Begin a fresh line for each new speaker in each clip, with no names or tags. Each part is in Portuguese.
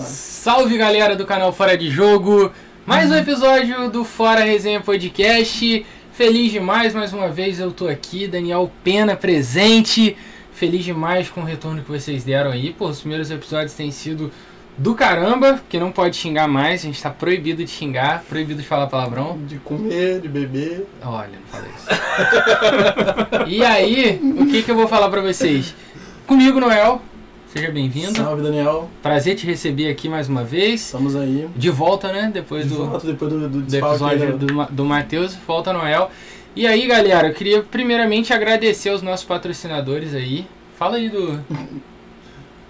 Salve galera do canal Fora de Jogo, mais um episódio do Fora Resenha Podcast. Feliz demais, mais uma vez eu tô aqui, Daniel Pena presente. Feliz demais com o retorno que vocês deram aí. Pô, os primeiros episódios têm sido do caramba, porque não pode xingar mais, a gente tá proibido de xingar, proibido de falar palavrão.
De comer, de beber.
Olha, não falei isso. E aí, o que eu vou falar pra vocês? Comigo, Noel. Seja bem-vindo.
Salve, Daniel.
Prazer te receber aqui mais uma vez.
Estamos aí.
De volta, né? Depois do episódio do Matheus. Volta, Noel. E aí, galera, eu queria primeiramente agradecer aos nossos patrocinadores aí. Fala aí do...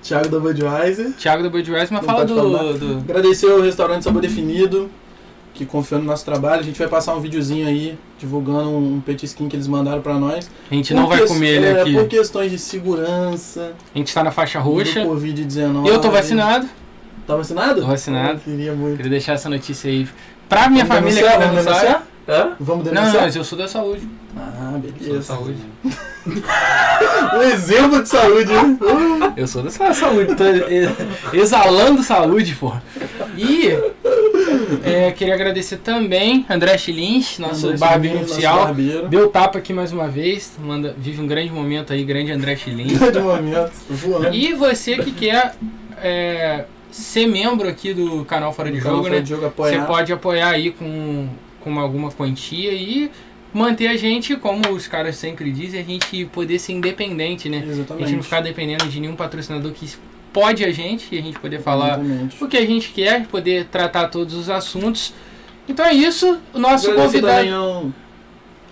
Thiago da Budweiser.
Thiago da Budweiser, mas fala do...
Agradecer ao restaurante Sabor Definido, que confiou no nosso trabalho. A gente vai passar um videozinho aí, divulgando um petisquinho que eles mandaram pra nós.
A gente não vai comer ele aqui.
Por questões de segurança.
A gente tá na faixa roxa.
Do Covid-19.
Eu tô vacinado.
Tá vacinado?
Tô vacinado.
Queria muito.
Queria deixar essa notícia aí pra minha família que não sabe.
Vamos denunciar?
Não, mas eu sou da saúde.
Ah, beleza.
Sou da saúde.
Um exemplo de saúde, né?
Eu sou da saúde, tô exalando saúde, pô. E queria agradecer também André Chilins, nosso barbeiro oficial. Deu tapa aqui mais uma vez, vive um grande momento aí, grande André Chilins.
Grande momento, voando.
E você que quer ser membro aqui do canal Fora de Jogo, né? Você pode apoiar aí com alguma quantia e manter a gente, como os caras sempre dizem, a gente poder ser independente, né?
Exatamente.
A gente não ficar dependendo de nenhum patrocinador que pode a gente e a gente poder falar
Exatamente.
o que a gente quer, poder tratar todos os assuntos. Então é isso, o nosso convidado...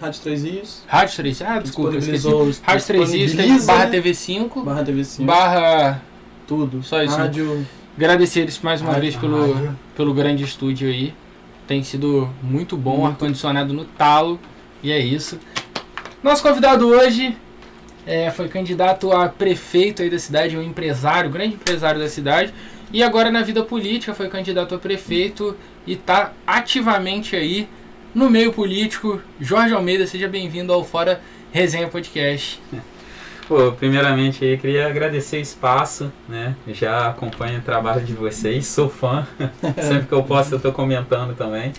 Rádio 3 Is.
Rádio 3 Is? Ah, desculpa, esqueci. Rádio 3 Is, barra TV5.
Barra TV5.
Barra...
Tudo.
Só isso.
Rádio...
Agradecer eles mais uma vez pelo grande estúdio aí. Tem sido muito bom, ar-condicionado no talo. E é isso. Nosso convidado hoje foi candidato a prefeito aí da cidade, um empresário, grande empresário da cidade. E agora na vida política foi candidato a prefeito e está ativamente aí no meio político. Jorge Almeida, seja bem-vindo ao Fora Resenha Podcast.
Pô, primeiramente aí queria agradecer o espaço, né? Já acompanho o trabalho de vocês, sou fã. Sempre que eu posso eu tô comentando também.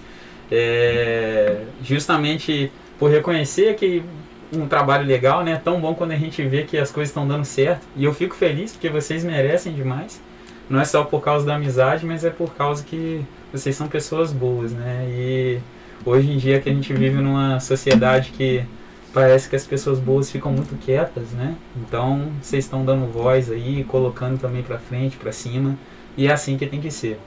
Justamente por reconhecer que um trabalho legal, né? Tão bom quando a gente vê que as coisas estão dando certo. E eu fico feliz porque vocês merecem demais. Não é só por causa da amizade, mas é por causa que vocês são pessoas boas, né? E hoje em dia que a gente vive numa sociedade que parece que as pessoas boas ficam muito quietas, né? Então vocês estão dando voz aí, colocando também pra frente, pra cima. E é assim que tem que ser.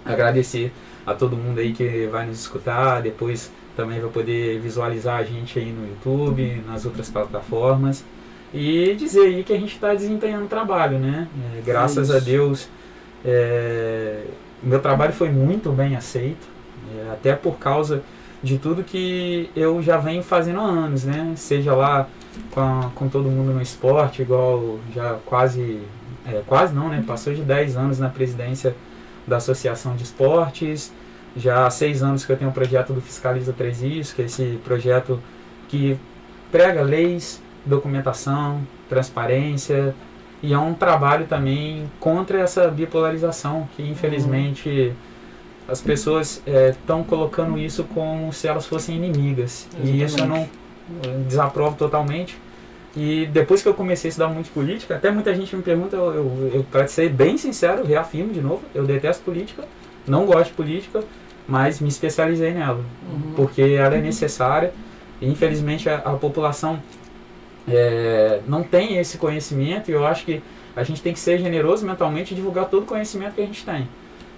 Agradecer a todo mundo aí que vai nos escutar, depois também vai poder visualizar a gente aí no YouTube, nas outras plataformas. E dizer aí que a gente está desempenhando trabalho, né? Graças a Deus, o meu trabalho foi muito bem aceito, até por causa de tudo que eu já venho fazendo há anos, né? Seja lá com todo mundo no esporte, igual já quase não, né? Passou de 10 anos na presidência da Associação de Esportes. Já há 6 anos que eu tenho o projeto do Fiscaliza 3 Is, que é esse projeto que prega leis, documentação, transparência, e é um trabalho também contra essa bipolarização, que infelizmente as pessoas estão colocando isso como se elas fossem inimigas. Exatamente. E isso eu não desaprovo totalmente. E depois que eu comecei a estudar muito política, até muita gente me pergunta, eu para ser bem sincero, reafirmo de novo, eu detesto política, não gosto de política, mas me especializei nela, porque ela é necessária. E infelizmente a população não tem esse conhecimento, e eu acho que a gente tem que ser generoso mentalmente e divulgar todo o conhecimento que a gente tem.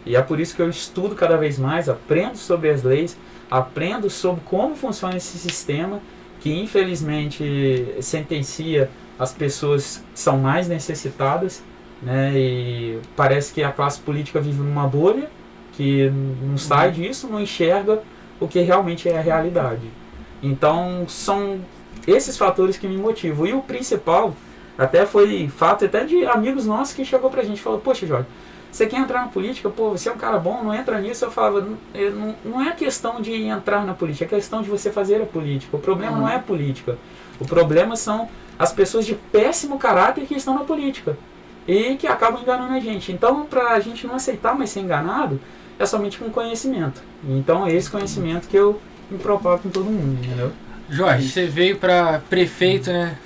E é por isso que eu estudo cada vez mais, aprendo sobre as leis, aprendo sobre como funciona esse sistema, que infelizmente sentencia as pessoas que são mais necessitadas, né? E parece que a classe política vive numa bolha, que não sai disso, não enxerga o que realmente é a realidade. Então são esses fatores que me motivam. E o principal até foi fato até de amigos nossos que chegou pra gente e falou: poxa, Jorge, você quer entrar na política? Pô, você é um cara bom, não entra nisso. Eu falava, não é questão de entrar na política, é questão de você fazer a política. O problema não é a política. O problema são as pessoas de péssimo caráter que estão na política. e que acabam enganando a gente. Então, para a gente não aceitar mais ser enganado, é somente com conhecimento. Então, é esse conhecimento que eu me propago com todo mundo, entendeu?
Jorge, você veio para prefeito, né?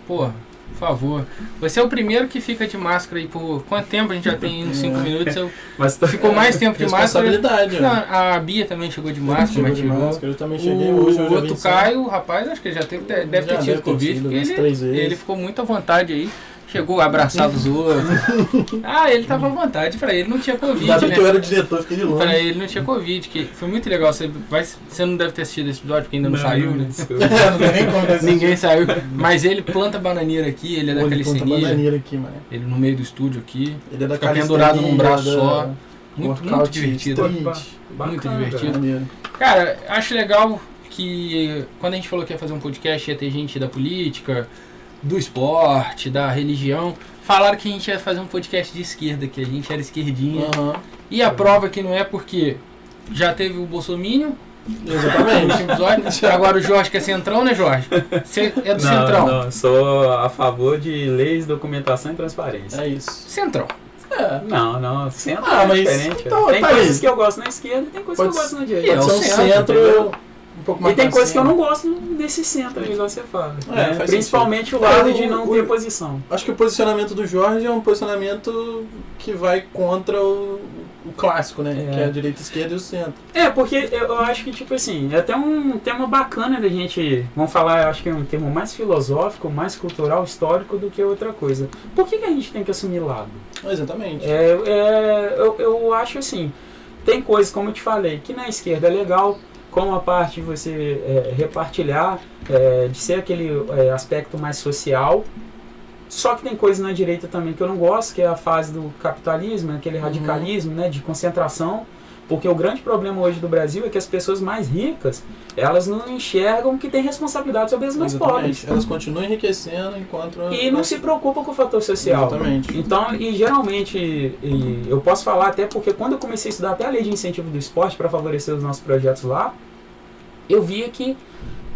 Pô, por favor. Você é o primeiro que fica de máscara aí por quanto tempo? A gente já tem uns 5 minutos.
Mas
ficou mais tempo de máscara.
Responsabilidade,
Não, a Bia também chegou de máscara, mas tirou.
Eu também cheguei hoje.
O outro Caio, rapaz, acho que ele já teve, deve ter tido Covid. Ele ficou muito à vontade aí. Chegou a abraçar os outros. Ele tava à vontade. Pra ele não tinha Covid,
Ainda bem
né?
que eu era diretor, fiquei de longe.
Pra ele não tinha Covid, que foi muito legal. Você não deve ter assistido esse episódio, porque ainda não saiu, né?
Não tem nem como assistir.
Ninguém saiu. Mas ele planta bananeira aqui, ele é da calistenia.
Bananeira aqui, mano.
Ele no meio do estúdio aqui.
Ele é da
fica pendurado num braço só. Muito divertido. Muito divertido. Cara, acho legal que quando a gente falou que ia fazer um podcast, ia ter gente da política, do esporte, da religião. Falaram que a gente ia fazer um podcast de esquerda, que a gente era esquerdinha. E a prova que não é, porque já teve o Bolsominion.
Exatamente.
Agora o Jorge que é centrão, né, Jorge? Você é do centrão.
Não, sou a favor de leis, documentação e transparência.
É isso.
Centrão.
Não, centro é
mas
diferente.
então,
tem
tá
coisas
aí.
que eu gosto na esquerda e tem coisas que eu gosto na direita.
Pode ser um centro um pouco mais
e tem coisas que eu
cima.
não gosto desse centro, igual você fala.
Faz
Principalmente
sentido.
o lado de não ter posição.
Acho que o posicionamento do Jorge é um posicionamento que vai contra o clássico, né? Que é a direita, a esquerda e o centro.
Porque eu acho que, tipo assim, é até um tema bacana da gente, vamos falar, eu acho que é um termo mais filosófico, mais cultural, histórico do que outra coisa. Por que a gente tem que assumir lado?
Exatamente.
Eu acho assim, tem coisas, como eu te falei, que na esquerda é legal, como a parte de você repartilhar, de ser aquele aspecto mais social. Só que tem coisas na direita também que eu não gosto, que é a fase do capitalismo, aquele radicalismo, né, de concentração. Porque o grande problema hoje do Brasil é que as pessoas mais ricas, elas não enxergam que têm responsabilidade sobre as mais pobres.
Elas continuam enriquecendo enquanto...
E não se preocupam com o fator social.
Exatamente.
Então, e geralmente, eu posso falar até porque quando eu comecei a estudar até a lei de incentivo do esporte para favorecer os nossos projetos lá, eu via que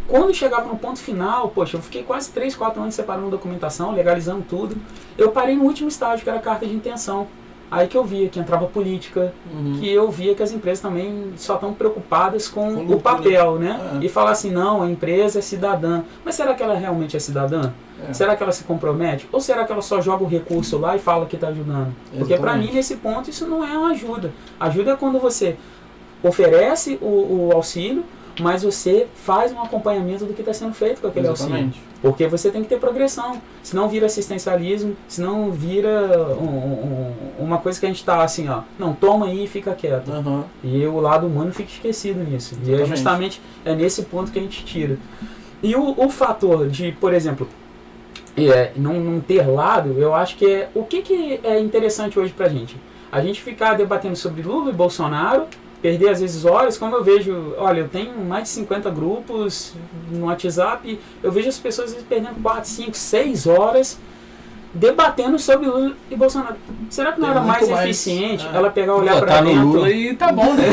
quando chegava no ponto final, poxa, eu fiquei quase 3, 4 anos separando documentação, legalizando tudo. Eu parei no último estágio, que era a carta de intenção. Aí que eu via que entrava política, que eu via que as empresas também só estão preocupadas com o papel, né? E falar assim, não, a empresa é cidadã. Mas será que ela realmente é cidadã? Será que ela se compromete? Ou será que ela só joga o recurso lá e fala que está ajudando? Porque para mim, nesse ponto, isso não é uma ajuda. Ajuda é quando você oferece o auxílio, mas você faz um acompanhamento do que está sendo feito com aquele auxílio. Porque você tem que ter progressão. Senão vira assistencialismo, senão vira uma coisa que a gente está assim, ó, não, toma aí e fica quieto. E o lado humano fica esquecido nisso.
Exatamente.
E é justamente nesse ponto que a gente tira. E o fator de, por exemplo, não ter lado, eu acho que o que é interessante hoje pra gente? A gente ficar debatendo sobre Lula e Bolsonaro, perder às vezes horas, como eu vejo, olha, eu tenho mais de 50 grupos no WhatsApp, eu vejo as pessoas às vezes perdendo 4, 5, 6 horas debatendo sobre Lula e Bolsonaro. Será que não era mais eficiente ela pegar, olhar pra dentro?
No Lula e tá bom, né?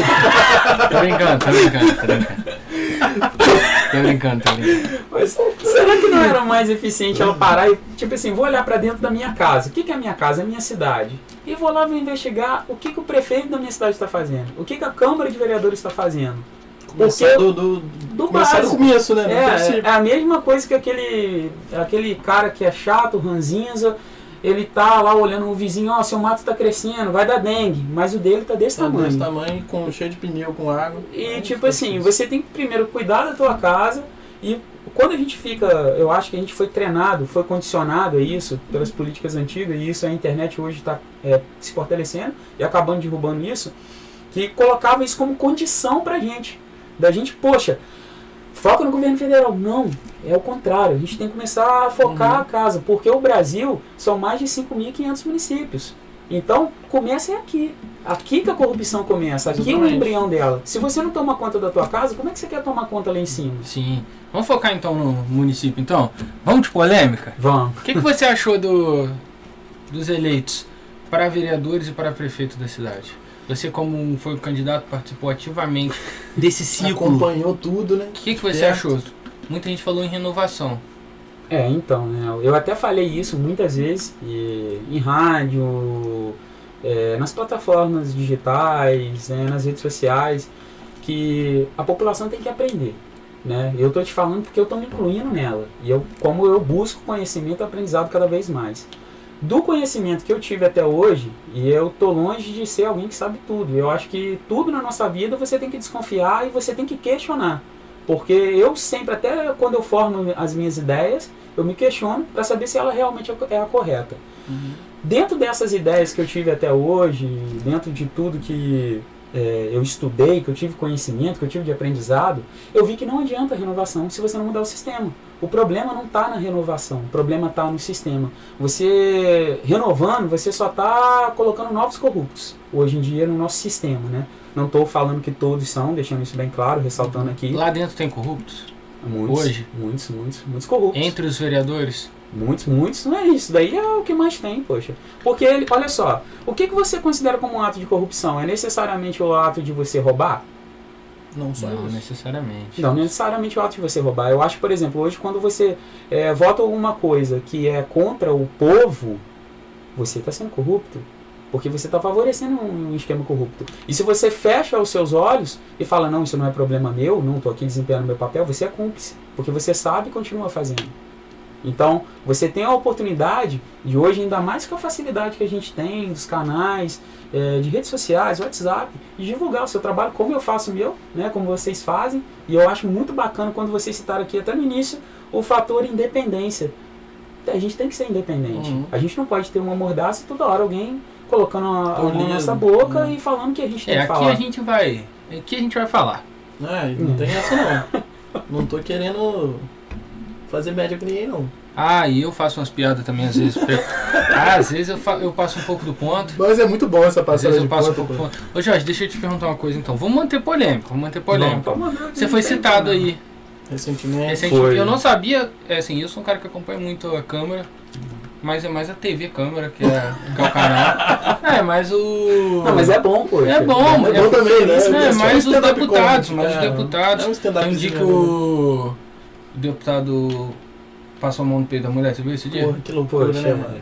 Tô brincando.
Mas será que não era mais eficiente ela parar e, tipo assim, vou olhar pra dentro da minha casa. O que é a minha casa? É a minha cidade. E vou lá investigar o que o prefeito da minha cidade está fazendo. O que a Câmara de Vereadores está fazendo.
Começar do começo, né?
É a mesma coisa que aquele cara que é chato, ranzinza, ele tá lá olhando o vizinho, ó, seu mato tá crescendo, vai dar dengue, mas o dele tá desse tamanho.
Desse tamanho, cheio de pneu, com água.
E tipo assim, você tem que primeiro cuidar da tua casa e quando a gente fica, eu acho que a gente foi treinado, foi condicionado a isso pelas políticas antigas, e isso a internet hoje está se fortalecendo e acabando derrubando isso, que colocava isso como condição pra gente. Da gente, poxa, foca no governo federal. Não, é o contrário. A gente tem que começar a focar a casa, porque o Brasil são mais de 5.500 municípios. Então, começa aqui. Aqui que a corrupção começa, aqui é o embrião dela. Se você não toma conta da tua casa, como é que você quer tomar conta lá em cima?
Sim. Vamos focar então no município, então? Vamos de polêmica?
Vamos.
O que você achou dos eleitos para vereadores e para prefeito da cidade? Você, como foi um candidato, participou ativamente desse ciclo.
Acompanhou tudo, né?
O que você achou? Muita gente falou em renovação.
Então, né, eu até falei isso muitas vezes, em rádio, nas plataformas digitais, né, nas redes sociais, que a população tem que aprender. Né? Eu estou te falando porque eu estou me incluindo nela. E como eu busco conhecimento e aprendizado cada vez mais. Do conhecimento que eu tive até hoje, e eu estou longe de ser alguém que sabe tudo. Eu acho que tudo na nossa vida você tem que desconfiar e você tem que questionar. Porque eu sempre, até quando eu formo as minhas ideias, eu me questiono para saber se ela realmente é a correta. Uhum. Dentro dessas ideias que eu tive até hoje, dentro de tudo que eu estudei, que eu tive conhecimento, que eu tive de aprendizado, eu vi que não adianta a renovação se você não mudar o sistema. O problema não está na renovação, o problema está no sistema. Você renovando, você só está colocando novos corruptos, hoje em dia, no nosso sistema, né? Não estou falando que todos são, deixando isso bem claro, ressaltando aqui.
Lá dentro tem corruptos?
Muitos,
hoje?
Muitos corruptos.
Entre os vereadores?
Muitos, não é isso. Daí é o que mais tem, poxa. Porque, olha só, o que você considera como um ato de corrupção? É necessariamente o ato de você roubar?
Não só
não
isso.
necessariamente.
Não necessariamente o ato de você roubar. Eu acho, por exemplo, hoje quando você vota alguma coisa que é contra o povo, você está sendo corrupto. Porque você está favorecendo um esquema corrupto. E se você fecha os seus olhos e fala, não, isso não é problema meu, não estou aqui desempenhando meu papel, você é cúmplice. Porque você sabe e continua fazendo. Então, você tem a oportunidade de hoje, ainda mais com a facilidade que a gente tem dos canais, de redes sociais, WhatsApp, de divulgar o seu trabalho, como eu faço o meu, né, como vocês fazem. E eu acho muito bacana quando vocês citaram aqui, até no início, o fator independência. A gente tem que ser independente.
Uhum.
A gente não pode ter uma mordaça e toda hora alguém colocando a mão na nossa boca e falando que a gente tem que falar.
Aqui a gente vai falar.
Não tem essa não. Não tô querendo fazer média com ninguém não.
E eu faço umas piadas também às vezes. Às vezes eu passo um pouco do ponto.
Mas é muito bom essa passagem de ponto.
Ô Jorge, deixa eu te perguntar uma coisa então. Vamos manter polêmica. Você foi citado aí
recentemente.
Eu não sabia, assim, eu sou um cara que acompanha muito a Câmara. Mas é mais a TV Câmara, que é o canal. Mas o...
Não, mas é bom, pô.
É bom também, né?
Mais os deputados, Tem um dia que
né?
o deputado passou a mão no peito da mulher, você viu esse dia?
Porra, que loucura, né, mano?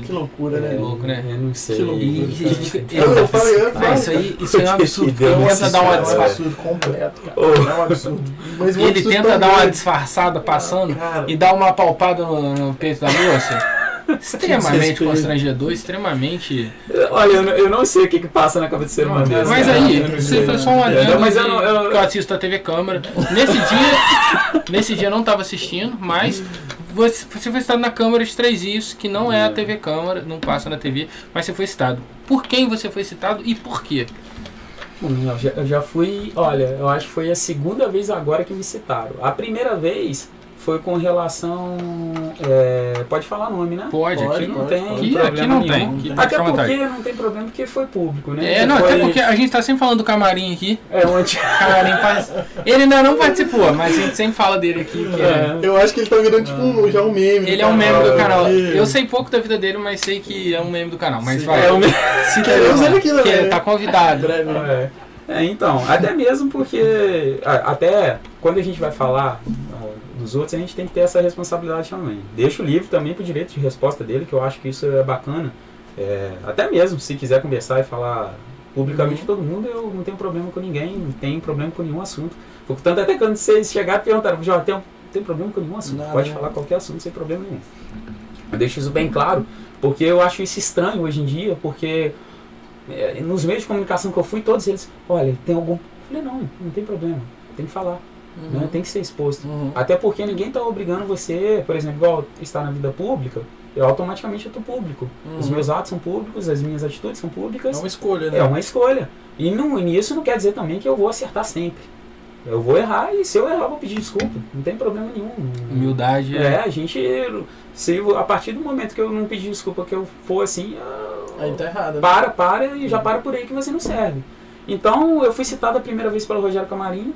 Que loucura, né?
Que louco, né?
Eu não sei.
Eu falei,
isso é um absurdo. Ele tenta dar uma disfarçada.
É um absurdo completo, cara. É um absurdo. Mas
ele tenta dar uma disfarçada passando e dá uma palpada no peito da moça. Extremamente constrangedor, extremamente...
Olha, eu não sei o que passa na cabeça do ser humano desse.
Mas aí, você foi só um adendo que eu assisto a TV Câmara. Nesse dia eu não estava assistindo, mas você foi citado na Câmara de Três Rios, que não é a TV Câmara, não passa na TV, mas você foi citado. Por quem você foi citado e por quê?
Eu já fui... Olha, eu acho que foi a segunda vez agora que me citaram. A primeira vez... foi com relação... pode falar nome, né?
Pode, aqui não tem.
Aqui
não tem.
Até porque não tem problema, porque foi público, né?
Até porque a gente tá sempre falando do Camarim aqui.
Camarim
ele ainda não participou, mas a gente sempre fala dele aqui.
Eu acho que ele tá virando tipo já um meme.
Ele é um meme do canal. Eu sei pouco da vida dele, mas sei que é um meme do canal. Mas vai.
Queremos ele aqui, né?
Tá convidado.
Então, até mesmo porque... Até quando a gente vai falar... dos outros, a gente tem que ter essa responsabilidade também. Deixa o livro também pro direito de resposta dele, que eu acho que isso é bacana. Até mesmo, se quiser conversar e falar publicamente com todo mundo, eu não tenho problema com ninguém, não tenho problema com nenhum assunto. Portanto, até quando vocês chegarem e perguntaram, Jorge, tem problema com nenhum assunto, pode falar qualquer assunto sem problema nenhum. Eu deixo isso bem claro, porque eu acho isso estranho hoje em dia, porque nos meios de comunicação que eu fui, todos eles, olha, tem algum... Eu falei, não tem problema, tem que falar. Né? Tem que ser exposto. Até porque ninguém está obrigando você, por exemplo, igual estar na vida pública, eu automaticamente estou público. Os meus atos são públicos, as minhas atitudes são públicas.
É uma escolha, né?
É uma escolha. E isso não quer dizer também que eu vou acertar sempre. Eu vou errar e se eu errar eu vou pedir desculpa. Não tem problema nenhum.
Humildade.
A gente... a partir do momento que eu não pedir desculpa, que eu for assim...
Aí tá errado. Né?
Para e já para por aí que você não serve. Então eu fui citado a primeira vez pelo Rogério Camarim.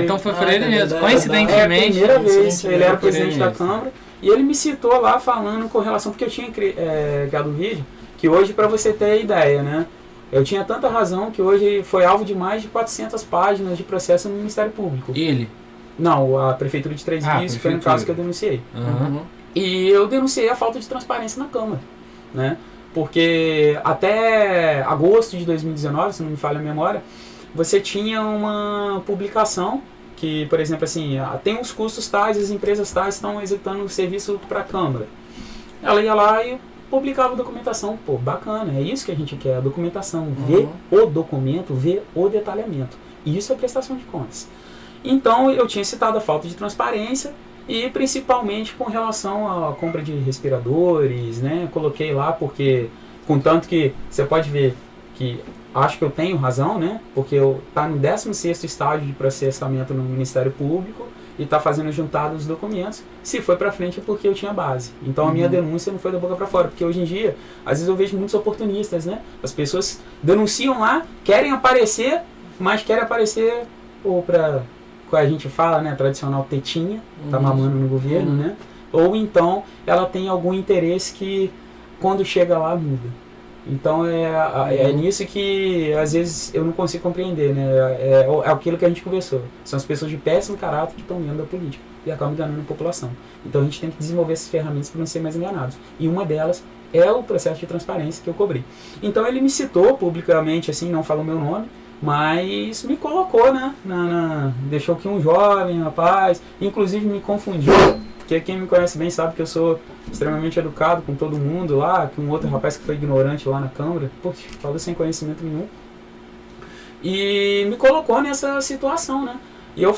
Então foi por ele mesmo. Coincidentemente.
A primeira vez, ele era presidente da Câmara. E ele me citou lá falando com relação, porque eu tinha criado um vídeo, que hoje, para você ter a ideia, né? Eu tinha tanta razão que hoje foi alvo de mais de 400 páginas de processo no Ministério Público.
Ele?
Não, a Prefeitura de Três Rios, foi um caso que eu denunciei. E eu denunciei a falta de transparência na Câmara, né? Porque até agosto de 2019, se não me falha a memória, você tinha uma publicação que, por exemplo, assim, tem os custos tais, as empresas tais estão executando o serviço para a Câmara. Ela ia lá e publicava a documentação. Pô, bacana, é isso que a gente quer, a documentação. Ver o documento, ver o detalhamento. Isso é prestação de contas. Então, eu tinha citado a falta de transparência e principalmente com relação à compra de respiradores, né? Coloquei lá porque, contanto que você pode ver que acho que eu tenho razão, né? Porque eu tá no 16º estágio de processamento no Ministério Público e tá fazendo juntar os documentos. Se foi para frente é porque eu tinha base. Então a minha denúncia não foi da boca para fora, porque hoje em dia, às vezes eu vejo muitos oportunistas, né? As pessoas denunciam lá, querem aparecer, mas querem aparecer ou para, como a gente fala, né, tradicional tetinha, tá mamando no governo, né? Ou então ela tem algum interesse que quando chega lá muda. Então é nisso que às vezes eu não consigo compreender, né? É aquilo que a gente conversou. São as pessoas de péssimo caráter que estão dentro da política e acabam enganando a população. Então a gente tem que desenvolver essas ferramentas para não ser mais enganados. E uma delas é o processo de transparência que eu cobri. Então ele me citou publicamente, assim, não falou meu nome, mas me colocou, né? Deixou que um jovem rapaz, inclusive me confundiu. Porque quem me conhece bem sabe que eu sou extremamente educado com todo mundo lá, que um outro rapaz que foi ignorante lá na Câmara, putz, falou sem conhecimento nenhum. E me colocou nessa situação, né? E eu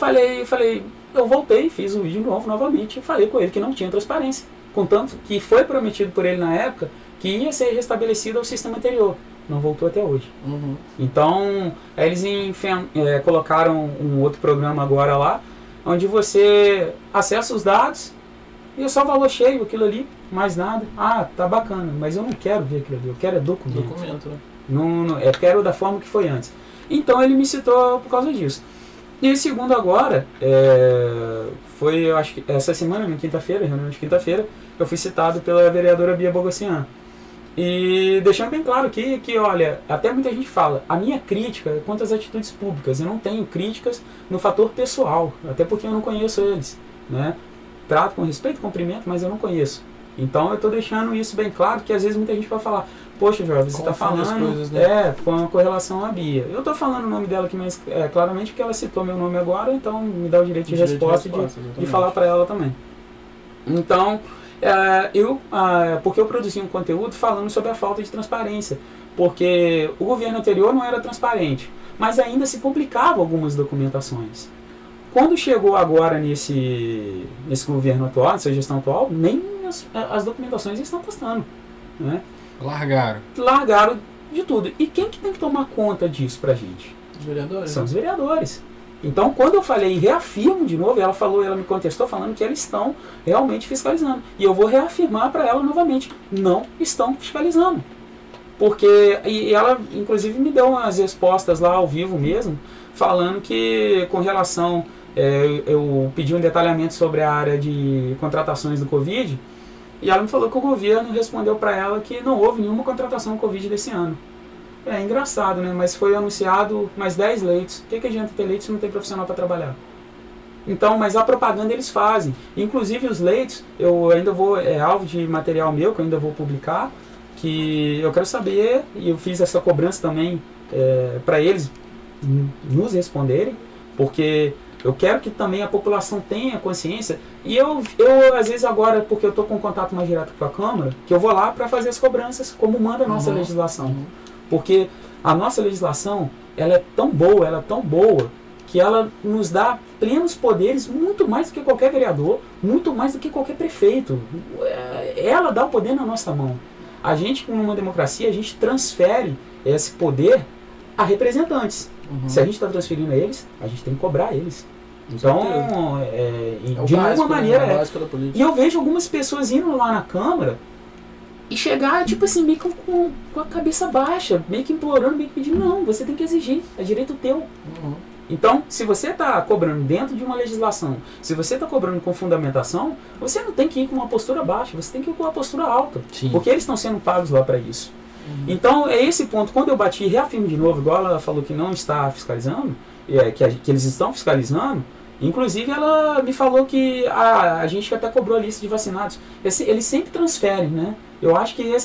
eu voltei, fiz o vídeo novo novamente e falei com ele que não tinha transparência. Contanto que foi prometido por ele na época que ia ser restabelecido ao sistema anterior. Não voltou até hoje. Então, eles colocaram um outro programa agora lá, onde você acessa os dados e é só valor cheio, aquilo ali, mais nada. Ah, tá bacana, mas eu não quero ver aquilo ali, eu quero documento.
Documento, né?
Eu quero da forma que foi antes. Então ele me citou por causa disso. E segundo agora, foi, eu acho que essa semana, na quinta-feira, reunião de quinta-feira, eu fui citado pela vereadora Bia Bogossian. E deixando bem claro aqui que, olha, até muita gente fala, a minha crítica é quanto às atitudes públicas. Eu não tenho críticas no fator pessoal, até porque eu não conheço eles, né? Trato com respeito e cumprimento, mas eu não conheço. Então eu estou deixando isso bem claro, que às vezes muita gente vai falar, poxa, Jorge, você está falando coisas, né? Com relação à Bia. Eu estou falando o nome dela aqui, mas claramente porque ela citou meu nome agora, então me dá o direito de resposta de falar para ela também. Então, porque eu produzi um conteúdo falando sobre a falta de transparência, porque o governo anterior não era transparente, mas ainda se publicavam algumas documentações. Quando chegou agora nesse governo atual, nessa gestão atual, nem as documentações estão postando, né? Largaram de tudo. E quem que tem que tomar conta disso pra gente?
Os vereadores.
São os vereadores. Então, quando eu falei, reafirmo de novo, ela me contestou falando que eles estão realmente fiscalizando. E eu vou reafirmar para ela novamente, não estão fiscalizando. Porque, e ela inclusive me deu umas respostas lá ao vivo mesmo, falando que com relação, eu pedi um detalhamento sobre a área de contratações do Covid, e ela me falou que o governo respondeu para ela que não houve nenhuma contratação Covid desse ano. É engraçado, né? Mas foi anunciado mais 10 leitos. O que adianta ter leitos se não tem profissional para trabalhar? Então, mas a propaganda eles fazem. Inclusive os leitos, eu ainda vou, alvo de material meu que eu ainda vou publicar, que eu quero saber, e eu fiz essa cobrança também para eles nos responderem, porque eu quero que também a população tenha consciência. E eu às vezes agora, porque eu estou com contato mais direto com a Câmara, que eu vou lá para fazer as cobranças, como manda a nossa legislação. Porque a nossa legislação, ela é tão boa, que ela nos dá plenos poderes, muito mais do que qualquer vereador, muito mais do que qualquer prefeito. Ela dá o poder na nossa mão. A gente, numa democracia, a gente transfere esse poder a representantes. Se a gente está transferindo a eles, a gente tem que cobrar eles. Então, de alguma maneira, E eu vejo algumas pessoas indo lá na Câmara e chegar, tipo assim, meio com a cabeça baixa, meio que implorando, meio que pedindo, não, você tem que exigir, é direito teu. Então, se você está cobrando dentro de uma legislação, se você está cobrando com fundamentação, você não tem que ir com uma postura baixa, você tem que ir com uma postura alta. Sim. Porque eles estão sendo pagos lá para isso. Então, é esse ponto. Quando eu bati, reafirmo de novo, igual ela falou que não está fiscalizando, que eles estão fiscalizando, Inclusive, ela me falou que a gente até cobrou a lista de vacinados. Eles sempre transferem, né? Eu acho que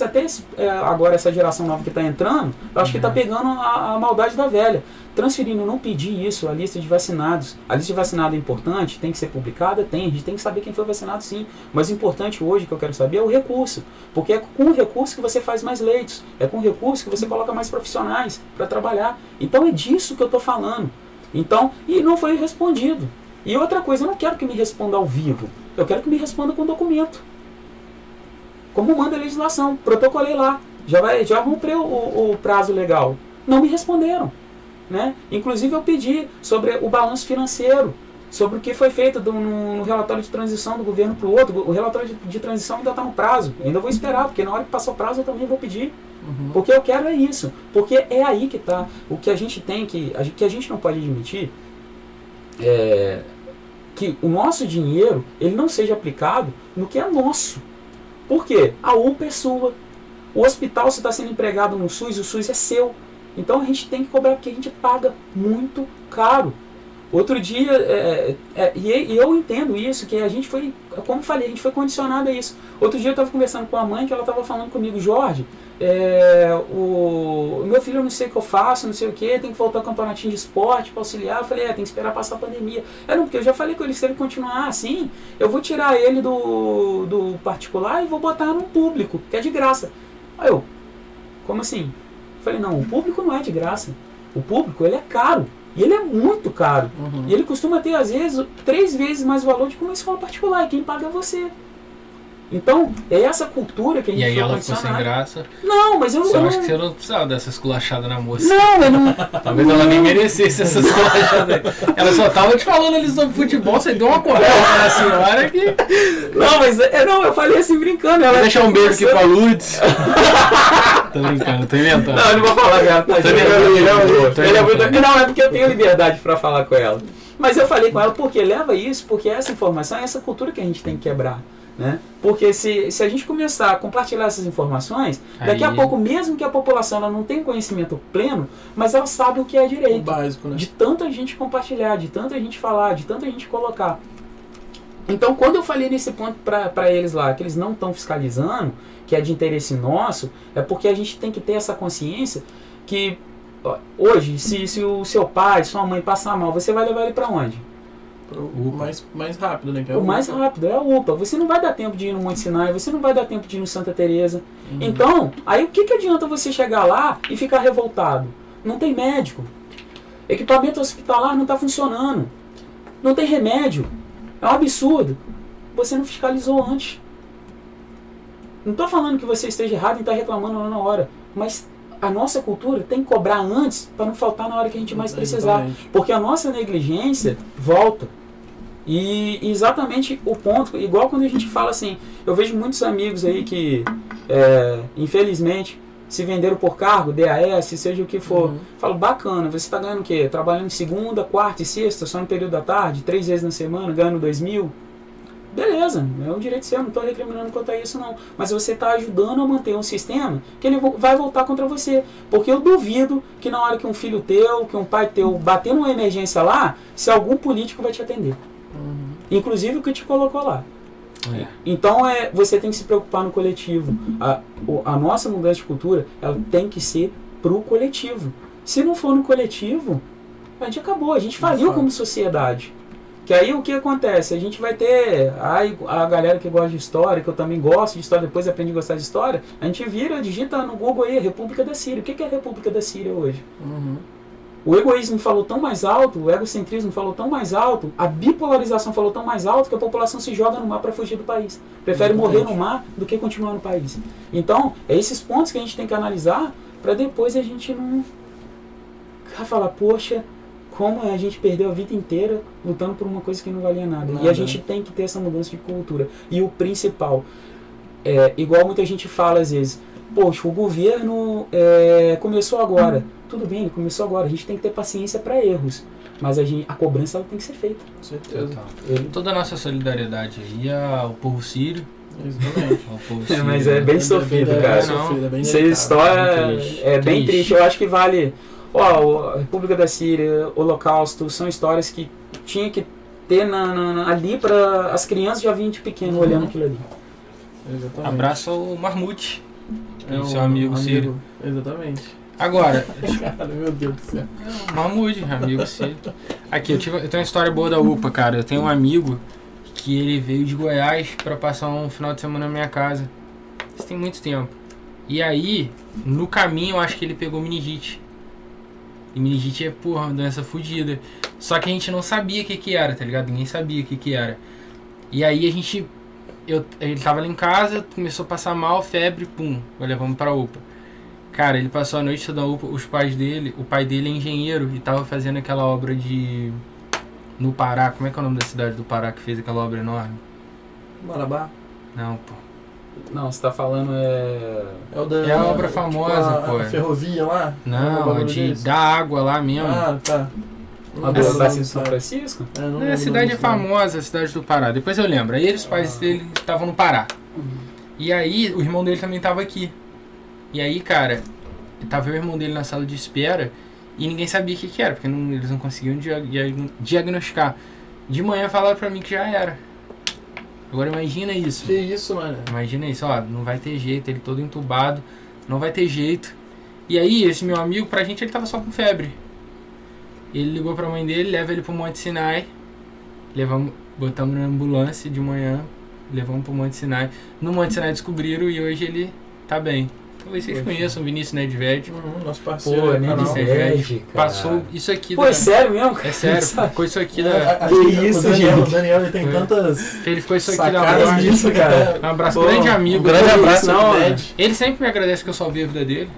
agora essa geração nova que está entrando, eu acho que está pegando a maldade da velha. Transferindo, eu não pedi isso, a lista de vacinados. A lista de vacinado é importante, tem que ser publicada, a gente tem que saber quem foi vacinado sim. Mas o importante hoje que eu quero saber é o recurso. Porque é com o recurso que você faz mais leitos, é com o recurso que você coloca mais profissionais para trabalhar. Então é disso que eu estou falando. Então, e não foi respondido. E outra coisa, eu não quero que me responda ao vivo, eu quero que me responda com documento. Como manda a legislação, protocolei lá, já romper o prazo legal. Não me responderam. Né? Inclusive eu pedi sobre o balanço financeiro, sobre o que foi feito no relatório de transição do governo para o outro. O relatório de transição ainda está no prazo, ainda vou esperar, porque na hora que passar o prazo eu também vou pedir. Porque eu quero é isso, porque é aí que está. O que a gente tem que a gente não pode admitir é que o nosso dinheiro ele não seja aplicado no que é nosso. Por quê? A UPA é sua. O hospital, se está sendo empregado no SUS, o SUS é seu. Então a gente tem que cobrar porque a gente paga muito caro. Outro dia, e eu entendo isso, que a gente foi, como eu falei, a gente foi condicionado a isso. Outro dia eu estava conversando com a mãe, que ela estava falando comigo, Jorge, o meu filho eu não sei o que eu faço, não sei o que, tem que voltar ao campeonatinho de esporte para auxiliar. Eu falei, tem que esperar passar a pandemia. Não, porque eu já falei com ele, se ele continuar assim, eu vou tirar ele do particular e vou botar no público, que é de graça. Aí eu, como assim? Eu falei, não, o público não é de graça. O público, ele é caro. E ele é muito caro. E ele costuma ter, às vezes, 3 vezes mais valor do que uma escola particular. E quem paga é você. Então, é essa cultura que a gente
E aí ela ficou sem graça.
Não, mas eu
acho que você não precisava dessa esculachada na moça.
Não, eu não...
Talvez ela nem merecesse essa esculachada. Ela só tava te falando ali sobre futebol, você deu uma correta na senhora que...
Não, mas eu falei assim brincando.
Vou deixar um beijo aqui pra Lourdes. Tô brincando, tô inventando.
Não, eu não vou falar mesmo. Não, é porque eu tenho liberdade pra falar com ela. Mas eu falei com ela porque leva isso, porque essa informação é essa cultura que a gente tem que quebrar. Né? Porque se a gente começar a compartilhar essas informações, daqui a pouco, mesmo que a população ela não tenha conhecimento pleno, mas ela sabe o que é direito.
O básico, né?
De tanta gente compartilhar, de tanta gente falar, de tanta gente colocar. Então, quando eu falei nesse ponto para eles lá, que eles não estão fiscalizando, que é de interesse nosso, é porque a gente tem que ter essa consciência que hoje, se o seu pai, sua mãe passar mal, você vai levar ele para onde?
O mais rápido, né? Que é
o mais rápido é a UPA. Você não vai dar tempo de ir no Monte Sinai, você não vai dar tempo de ir no Santa Teresa. Então, aí o que adianta você chegar lá e ficar revoltado? Não tem médico. Equipamento hospitalar não está funcionando. Não tem remédio. É um absurdo. Você não fiscalizou antes. Não estou falando que você esteja errado em estar reclamando lá na hora, mas a nossa cultura tem que cobrar antes para não faltar na hora que a gente mais precisar. Porque a nossa negligência volta. E exatamente o ponto, igual quando a gente fala assim, eu vejo muitos amigos aí que, infelizmente, se venderam por cargo, DAS, seja o que for. Falo, bacana, você está ganhando o quê? Trabalhando segunda, quarta e sexta, só no período da tarde, 3 vezes na semana, ganhando 2.000. Beleza, é um direito seu, não estou recriminando quanto a isso não. Mas você está ajudando a manter um sistema que ele vai voltar contra você. Porque eu duvido que na hora que um filho teu, que um pai teu bater numa emergência lá, se algum político vai te atender. Inclusive o que te colocou lá. Então você tem que se preocupar no coletivo. A nossa mudança de cultura, ela tem que ser pro coletivo. Se não for no coletivo, a gente acabou, a gente faliu como sociedade. Que aí o que acontece? A gente vai ter a galera que gosta de história, que eu também gosto de história, depois aprendi a gostar de história, a gente digita no Google aí, República da Síria. O que é a República da Síria hoje? O egoísmo falou tão mais alto, o egocentrismo falou tão mais alto, a bipolarização falou tão mais alto que a população se joga no mar para fugir do país. Prefere morrer no mar do que continuar no país. Então, é esses pontos que a gente tem que analisar para depois a gente não falar, poxa, como a gente perdeu a vida inteira lutando por uma coisa que não valia nada. E a gente tem que ter essa mudança de cultura. E o principal, igual muita gente fala às vezes, poxa, o governo começou agora. Tudo bem, ele começou agora. A gente tem que ter paciência para erros. Mas a cobrança ela tem que ser feita.
Com certeza.
Toda a nossa solidariedade aí ao povo sírio.
Exatamente.
Ao povo sírio,
mas é bem sofrido, cara. Essa história é bem triste. Eu acho que vale... a República da Síria, Holocausto, são histórias que tinha que ter ali para as crianças já virem de pequeno olhando aquilo ali.
Exatamente.
Abraço ao Marmute,
É
seu amigo Ciro.
Exatamente.
Agora,
Cara, meu Deus do céu.
Marmute, amigo Ciro. Aqui, eu tenho uma história boa da UPA, cara. Eu tenho um amigo que ele veio de Goiás pra passar um final de semana na minha casa. Isso tem muito tempo. E aí, no caminho, eu acho que ele pegou meningite. E meningite é, porra, uma doença fodida. Só que a gente não sabia o que era, tá ligado? Ninguém sabia o que era. E aí ele tava lá em casa, começou a passar mal, febre, pum, levamos pra UPA. Cara, ele passou a noite toda na UPA, o pai dele é engenheiro e tava fazendo aquela obra no Pará. Como é que é o nome da cidade do Pará que fez aquela obra enorme?
Marabá?
Não, pô.
Não, você tá falando
É
a obra famosa, pô.
A ferrovia lá?
Não, da água lá mesmo.
Ah, tá.
a do Bacia de São Francisco?
A cidade é famosa, a cidade do Pará. Depois eu lembro. Aí os pais dele estavam no Pará. E aí o irmão dele também tava aqui. E aí, cara, tava o irmão dele na sala de espera e ninguém sabia o que era, porque eles não conseguiam diagnosticar. De manhã falaram pra mim que já era. Agora imagina isso.
Que isso, mano?
Imagina isso, ó, não vai ter jeito, ele todo entubado, não vai ter jeito. E aí, esse meu amigo, pra gente, ele tava só com febre. Ele ligou pra mãe dele, leva ele pro Monte Sinai. Botamos na ambulância de manhã, levamos pro Monte Sinai. No Monte Sinai descobriram e hoje ele tá bem. Talvez vocês conheçam o Vinícius Nedved.
Nosso parceiro.
Pô,
Nedved passou isso aqui.
Pô, é sério mesmo?
É sério, ficou isso aqui da...
Que isso,
Daniel,
o Daniel ele tem tantas...
Ele ficou isso aqui da
sacadas disso, cara.
Um abraço, grande amigo.
Um grande abraço,
Ele sempre me agradece que eu salvei a vida dele.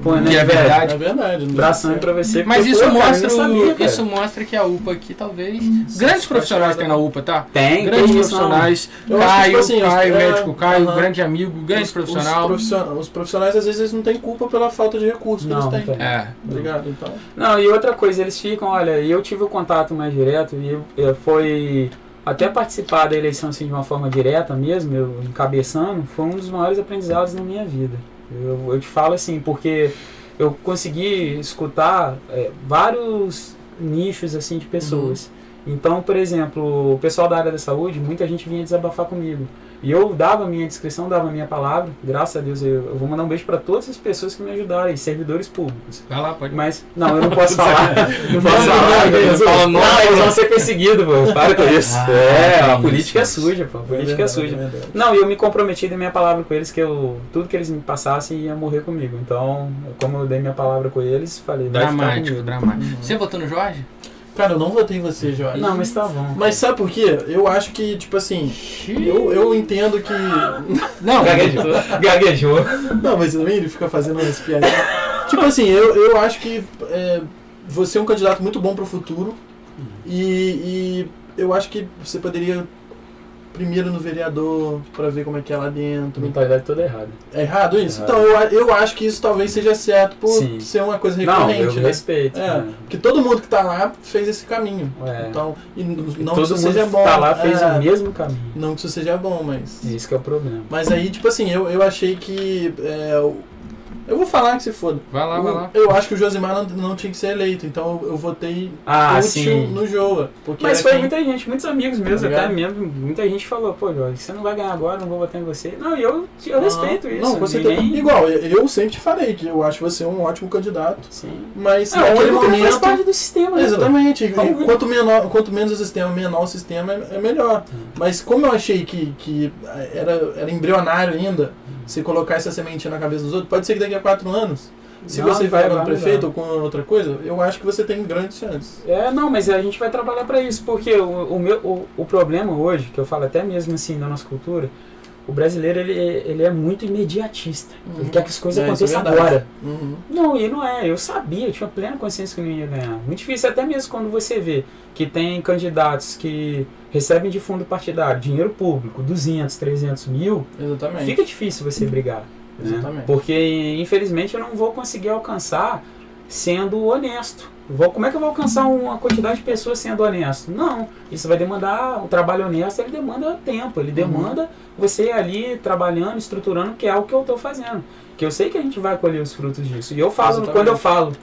Pô, né?
Que é verdade.
É verdade.
Abração aí pra você.
Mas
porque,
isso,
pô, cara, eu sabia,
isso mostra que a UPA aqui, talvez... Grandes profissionais tem na UPA, tá?
Tem,
grandes
tem
profissionais.
Eu acho que,
Caio,
tipo assim,
Caio, médico Caio, grande amigo, grande
Os
profissional.
Os profissionais, às vezes, eles não têm culpa pela falta de recursos que
Não,
eles têm.
tem.
Obrigado, então.
Não, e outra coisa, eles ficam, olha, eu tive o contato mais direto e foi até participar da eleição assim de uma forma direta mesmo, eu encabeçando, foi um dos maiores aprendizados na minha vida. Eu te falo assim, porque eu consegui escutar vários nichos assim de pessoas. Então, por exemplo, o pessoal da área da saúde, muita gente vinha desabafar comigo. E eu dava a minha descrição, dava a minha palavra. Graças a Deus, eu vou mandar um beijo para todas as pessoas que me ajudaram, e servidores públicos.
Vai lá, pode.
Mas, não, eu não posso falar. Não posso falar. Não, eles vão ser perseguidos, pô. Para com isso. A política é suja, pô. A política é suja. Não, e eu me comprometi da minha palavra com eles, que tudo que eles me passassem ia morrer comigo. Então, como eu dei minha palavra com eles, falei, vai
dramático,
ficar comigo.
dramático. Você votou no Jorge?
Cara, eu não votei em você, Jorge.
Não, mas tá bom.
Mas sabe por quê? Eu acho que, tipo assim, eu entendo que...
Não,
gaguejou.
Não, mas também ele fica fazendo esse piadinha. Tipo assim, eu acho que você é um candidato muito bom pro futuro e eu acho que você poderia primeiro no vereador pra ver como é que é lá dentro.
Mentalidade toda errada.
É errado isso? Então eu acho que isso talvez seja certo por ser uma coisa recorrente.
Não, eu respeito.
Porque todo mundo que tá lá fez esse caminho. Então, não que isso seja bom.
Tá lá fez o mesmo caminho.
Não que isso seja bom, mas...
Isso que é o problema.
Mas aí, tipo assim, eu achei que... eu vou falar que se foda.
Vai lá, vai lá.
Eu acho que o Josimar não tinha que ser eleito, então eu votei útil no Joa.
Mas foi muita gente, muitos amigos meus até mesmo, muita gente falou, pô, Jorge, você não vai ganhar agora, não vou votar em você. Não, e eu respeito isso.
Não, você tem... Igual, eu sempre te falei que eu acho você um ótimo candidato.
Sim.
Mas naquele momento...
faz parte do sistema, né?
Exatamente. Quanto menos o sistema, menor o sistema, é melhor. Mas como eu achei que era embrionário ainda, se colocar essa sementinha na cabeça dos outros, pode ser que daqui a 4 anos, se você vai no prefeito ou com outra coisa, eu acho que você tem grandes chances.
Não, mas a gente vai trabalhar para isso, porque o problema hoje, que eu falo até mesmo assim na nossa cultura, o brasileiro ele é muito imediatista. Ele quer que as coisas aconteçam agora. Não, e não é. Eu sabia, eu tinha plena consciência que não ia ganhar. Muito difícil, até mesmo quando você vê que tem candidatos que recebem de fundo partidário dinheiro público, 200, 300 mil, fica difícil você brigar. Né? Porque, infelizmente, eu não vou conseguir alcançar sendo honesto. Como é que eu vou alcançar uma quantidade de pessoas sendo honesto? Não, isso vai demandar, o trabalho honesto ele demanda tempo, ele demanda você ali trabalhando, estruturando, que é o que eu estou fazendo. Que eu sei que a gente vai colher os frutos disso. E eu falo, quando eu falo,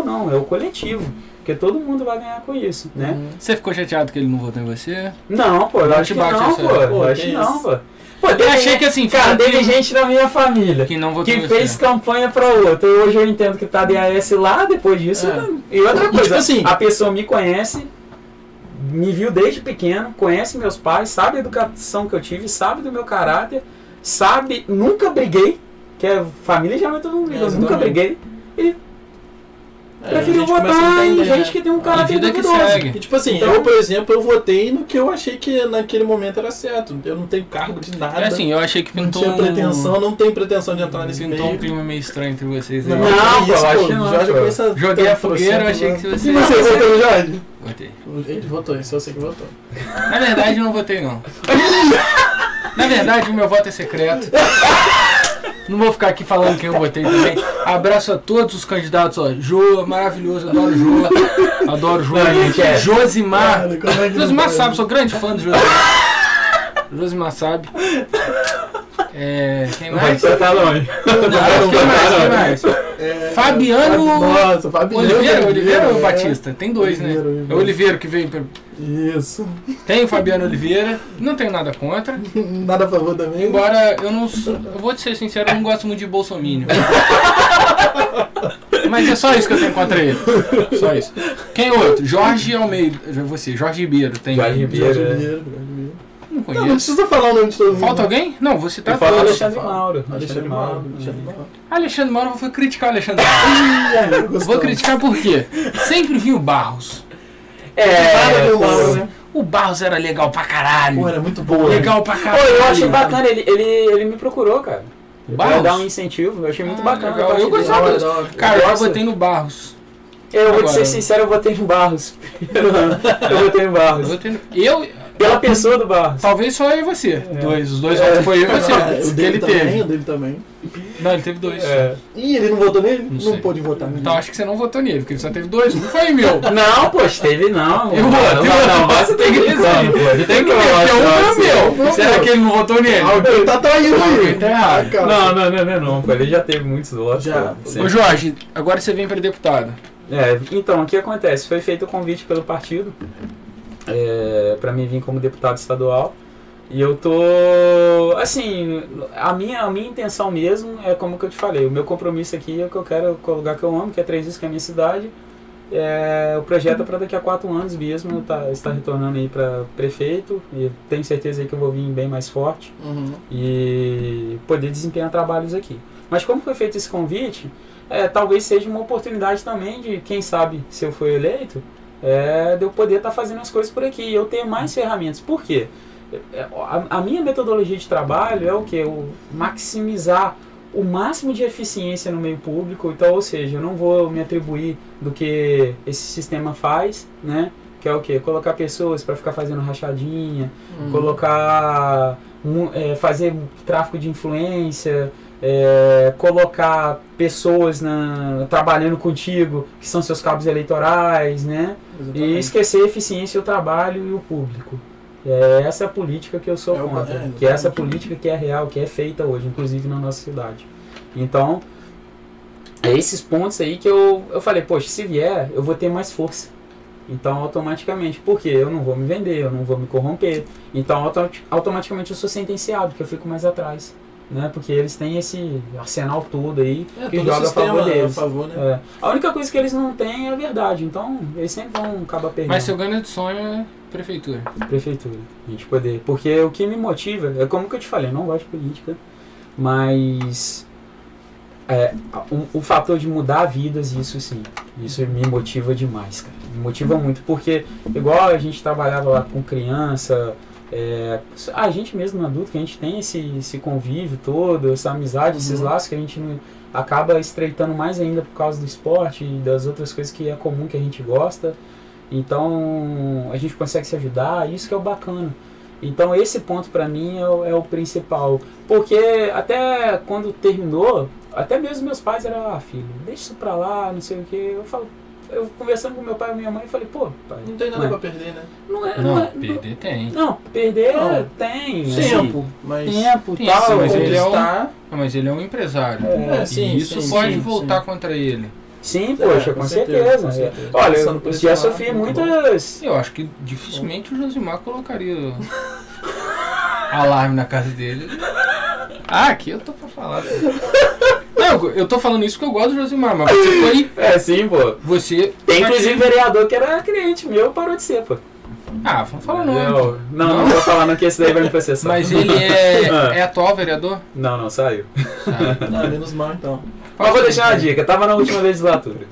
não é o coletivo. Porque todo mundo vai ganhar com isso, né?
Você ficou chateado que ele não votou em você?
Não, pô, eu acho que não, pô. Eu acho que não, pô. Pô,
Eu achei que assim,
cara, teve gente na minha família
que não votou em
que
você.
fez campanha pra outra. E hoje eu entendo que tá DAS lá, depois disso. E outra coisa,
tipo assim,
a pessoa me conhece, me viu desde pequeno, conhece meus pais, sabe a educação que eu tive, sabe do meu caráter, sabe, nunca briguei, que a família geralmente todo mundo briga, eu nunca briguei. E prefiro votar em gente que tem um caráter
vida que
duvidoso.
segue.
E, tipo assim,
Então-
eu, por exemplo, eu votei no que eu achei que naquele momento era certo. Eu não tenho cargo de nada.
É assim, eu achei que
não
pintou
tinha pretensão, não tenho pretensão de entrar nesse
pintou um
meio.
clima meio estranho entre vocês aí.
Não,
que
pô,
isso,
acho
pô,
que não,
Jorge
pô.
com essa
Joguei a
trocentos
fogueira, eu achei
anos.
que você...
E você votou no Jorge?
Votei.
Ele votou, isso eu sei que votou.
Na verdade, eu não votei, não. Na verdade, o meu voto é secreto. Não vou ficar aqui falando quem eu votei também. Abraço a todos os candidatos, ó. Jô, maravilhoso, adoro Jô. Adoro Jô.
Não, gente, é.
Josimar.
Cara, como é que não
Josimar
pode?
sabe, sou grande fã do Josimar. Josimar sabe. Quem mais?
Você tá longe.
Quem mais? Fabiano
Nossa, Fabiano.
Oliveira ou Batista? Tem dois, né? É o Oliveira que veio.
Isso.
Tem o Fabiano Oliveira. Não tenho nada contra.
Nada a favor também.
Embora eu não. Eu vou te ser sincero, eu não gosto muito de Bolsonaro. Mas é só isso que eu tenho contra ele. Só isso. Quem outro? Jorge Almeida. Você, Jorge Ribeiro. Tem.
Jorge Ribeiro.
Jorge Ribeiro.
Não
Não
conheço.
precisa falar o nome de todo mundo.
Falta alguém? Não, vou citar
Falta
todos.
Alexandre Mauro.
Alexandre Mauro.
Alexandre Mauro, eu vou criticar o Alexandre Mauro. Vou criticar por quê? Sempre vi o Barros.
Né?
O Barros era legal pra caralho.
Pô, era muito boa.
Legal pra
Pô,
caralho.
eu achei bacana, ele me procurou, cara.
O
Pra
Barros?
dar um incentivo, eu achei muito bacana.
legal.
a parte
Eu
dele.
gostava disso. Cara, eu
gosto.
votei no Barros.
Eu vou te
Agora.
ser sincero, eu votei no Barros. Eu votei no
Eu
Barros.
votei no... Eu...
Pela pessoa do Barros.
Talvez só eu e você. Os dois votos foi eu e você.
O dele
ele
também,
teve.
o dele também.
Não, ele teve dois.
Ih, ele não votou nele?
Não sei.
Não pôde votar nele.
Então acho que você não votou nele, porque ele só teve dois. Não foi meu.
Não, poxa, teve não.
Eu votei,
não, você tem que dizer.
Tem que ter um foi meu. Será que ele não votou nele?
Alguém tá traindo
Alguém
aí.
tá errado.
Não. Ele já teve muitos votos.
Já.
pô.
Ô Jorge, agora você vem pra deputado.
Então, o que acontece? Foi feito o convite pelo partido para mim vir como deputado estadual. E eu tô... Assim, a minha intenção mesmo é como que eu te falei. O meu compromisso aqui é que eu quero com o lugar que eu amo, que é Três Rios, que é a minha cidade. O projeto é para daqui a 4 anos mesmo estar retornando aí para prefeito. E tenho certeza aí que eu vou vir bem mais forte.
Uhum.
E poder desempenhar trabalhos aqui. Mas como foi feito esse convite, talvez seja uma oportunidade também de, quem sabe, se eu for eleito, de eu poder estar fazendo as coisas por aqui e eu ter mais ferramentas. Por quê? A minha metodologia de trabalho é o quê? Maximizar o máximo de eficiência no meio público. Então, ou seja, eu não vou me atribuir do que esse sistema faz, né? Que é o quê? Colocar pessoas para ficar fazendo rachadinha, colocar, fazer tráfico de influência, colocar pessoas trabalhando contigo, que são seus cabos eleitorais, né?
Exatamente.
E esquecer a eficiência, o trabalho e o público. É essa a política que eu sou contra, que é essa política que é real, que é feita hoje, inclusive na nossa cidade. Então, é esses pontos aí que eu falei, poxa, se vier, eu vou ter mais força. Então, automaticamente, porque eu não vou me vender, eu não vou me corromper. Então, automaticamente eu sou sentenciado, porque eu fico mais atrás. Né? Porque eles têm esse arsenal todo aí que
todo
joga a favor deles.
A favor, né?
A única coisa que eles não têm é a verdade. Então, eles sempre vão acabar perdendo.
Mas seu ganho de sonho é prefeitura.
Prefeitura. A gente poder. Porque o que me motiva, é como que eu te falei, eu não gosto de política, mas o fator de mudar vidas, isso sim. Isso me motiva demais, cara. Me motiva muito, porque igual a gente trabalhava lá com criança, a gente mesmo adulto, que a gente tem esse convívio todo, essa amizade, esses laços que a gente acaba estreitando mais ainda por causa do esporte e das outras coisas que é comum que a gente gosta. Então a gente consegue se ajudar, isso que é o bacana. Então esse ponto pra mim é o principal, porque até quando terminou, até mesmo meus pais eram, filho, deixa isso pra lá, não sei o que. Eu conversando com meu pai e minha mãe, falei, pô, pai,
Não tem nada pra perder, né?
Perder tem.
Não, perder
Não.
tem.
Tempo, mas...
Tempo,
Sim,
tal.
mas ele é
conquistar...
Mas ele é um empresário.
sim,
e isso
sim,
pode
sim,
voltar contra ele.
Sim, poxa, com certeza. Olha, eu já sofri muitas...
Eu acho que dificilmente o Josimar colocaria alarme na casa dele. Ah, aqui eu tô pra falar. Não, eu tô falando isso porque eu gosto do Josimar, mas você foi...
É, sim, pô.
Você...
Tem inclusive vereador que era cliente meu, parou de ser, pô.
Ah, vamos falar o nome.
Não vou falar não, que esse daí vai me processar.
Mas ele é atual vereador?
Não, saiu.
Ah, menos mal então.
Mas vou deixar uma dica, tava na última legislatura.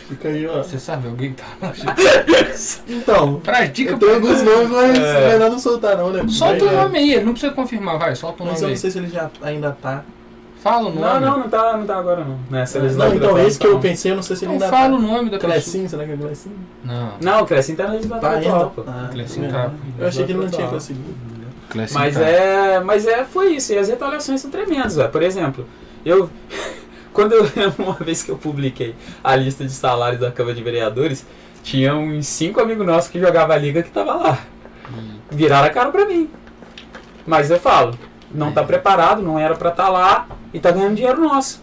Fica aí, ó.
Você sabe alguém que tá...
Então,
Pra dica...
eu tenho alguns nomes, mas melhor não soltar não, né?
Solta o nome aí, ele não precisa confirmar, vai, solta o nome
Mas eu
aí.
não sei se ele já ainda tá.
Fala o nome.
Não tá agora não. Nessa
Não,
legislatura.
então esse que eu
não.
pensei, eu não sei se ele
Então
ainda
fala o
tá.
nome da pessoa.
Clecinho, será que é Clecinho?
Não.
Não, o Clecinho tá na legislatura
Tá
atual,
ainda?
pô.
Ah,
Clecinho
tá.
tá.
Eu achei que ele não tinha conseguido.
Clecinho
Mas foi isso. E as retaliações são tremendas, velho. Por exemplo, uma vez que eu publiquei a lista de salários da Câmara de Vereadores, tinha uns 5 amigos nossos que jogavam a liga que tava lá. Viraram a cara pra mim. Mas eu falo, não tá preparado, não era pra estar lá e tá ganhando dinheiro nosso.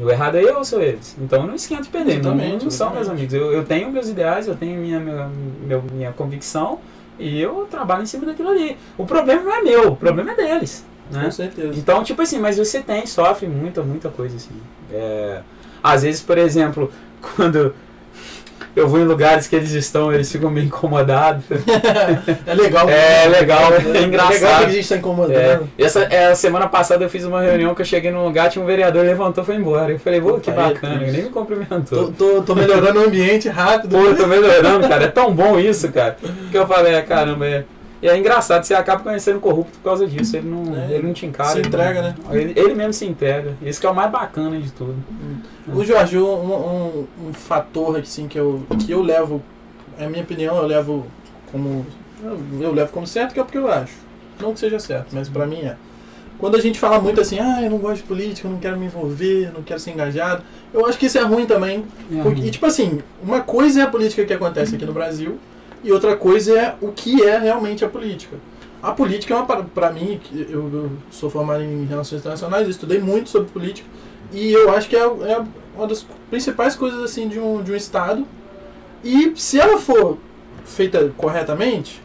O errado é eu ou sou eles? Então eu não esquento de perder, não são meus amigos. Eu tenho meus ideais, eu tenho minha convicção e eu trabalho em cima daquilo ali. O problema não é meu, o problema é deles. Né?
Com certeza.
Então, tipo assim, mas você sofre muita coisa assim. Às vezes, por exemplo, quando eu vou em lugares que eles ficam meio incomodados.
É legal.
É legal, é engraçado.
É legal que a gente tá incomodando.
A semana passada eu fiz uma reunião que eu cheguei num lugar, tinha um vereador, levantou e foi embora. Eu falei, que bacana, ele nem me cumprimentou.
Tô melhorando o ambiente rápido.
Pô, eu tô melhorando, cara. É tão bom isso, cara. Que eu falei, caramba, E é engraçado, você acaba conhecendo o corrupto por causa disso. Ele não te encara.
Se entrega, né?
Ele mesmo se entrega. Isso que é o mais bacana de tudo.
O Jorge, um fator assim, que eu levo, é a minha opinião, eu levo como certo, que é porque eu acho. Não que seja certo, mas pra mim é. Quando a gente fala muito assim, eu não gosto de política, eu não quero me envolver, não quero ser engajado, eu acho que isso é ruim também. E tipo assim, uma coisa é a política que acontece aqui no Brasil, e outra coisa é o que é realmente a política. A política é pra mim, eu sou formado em Relações Internacionais, eu estudei muito sobre política, e eu acho que é uma das principais coisas assim de um Estado. E se ela for feita corretamente,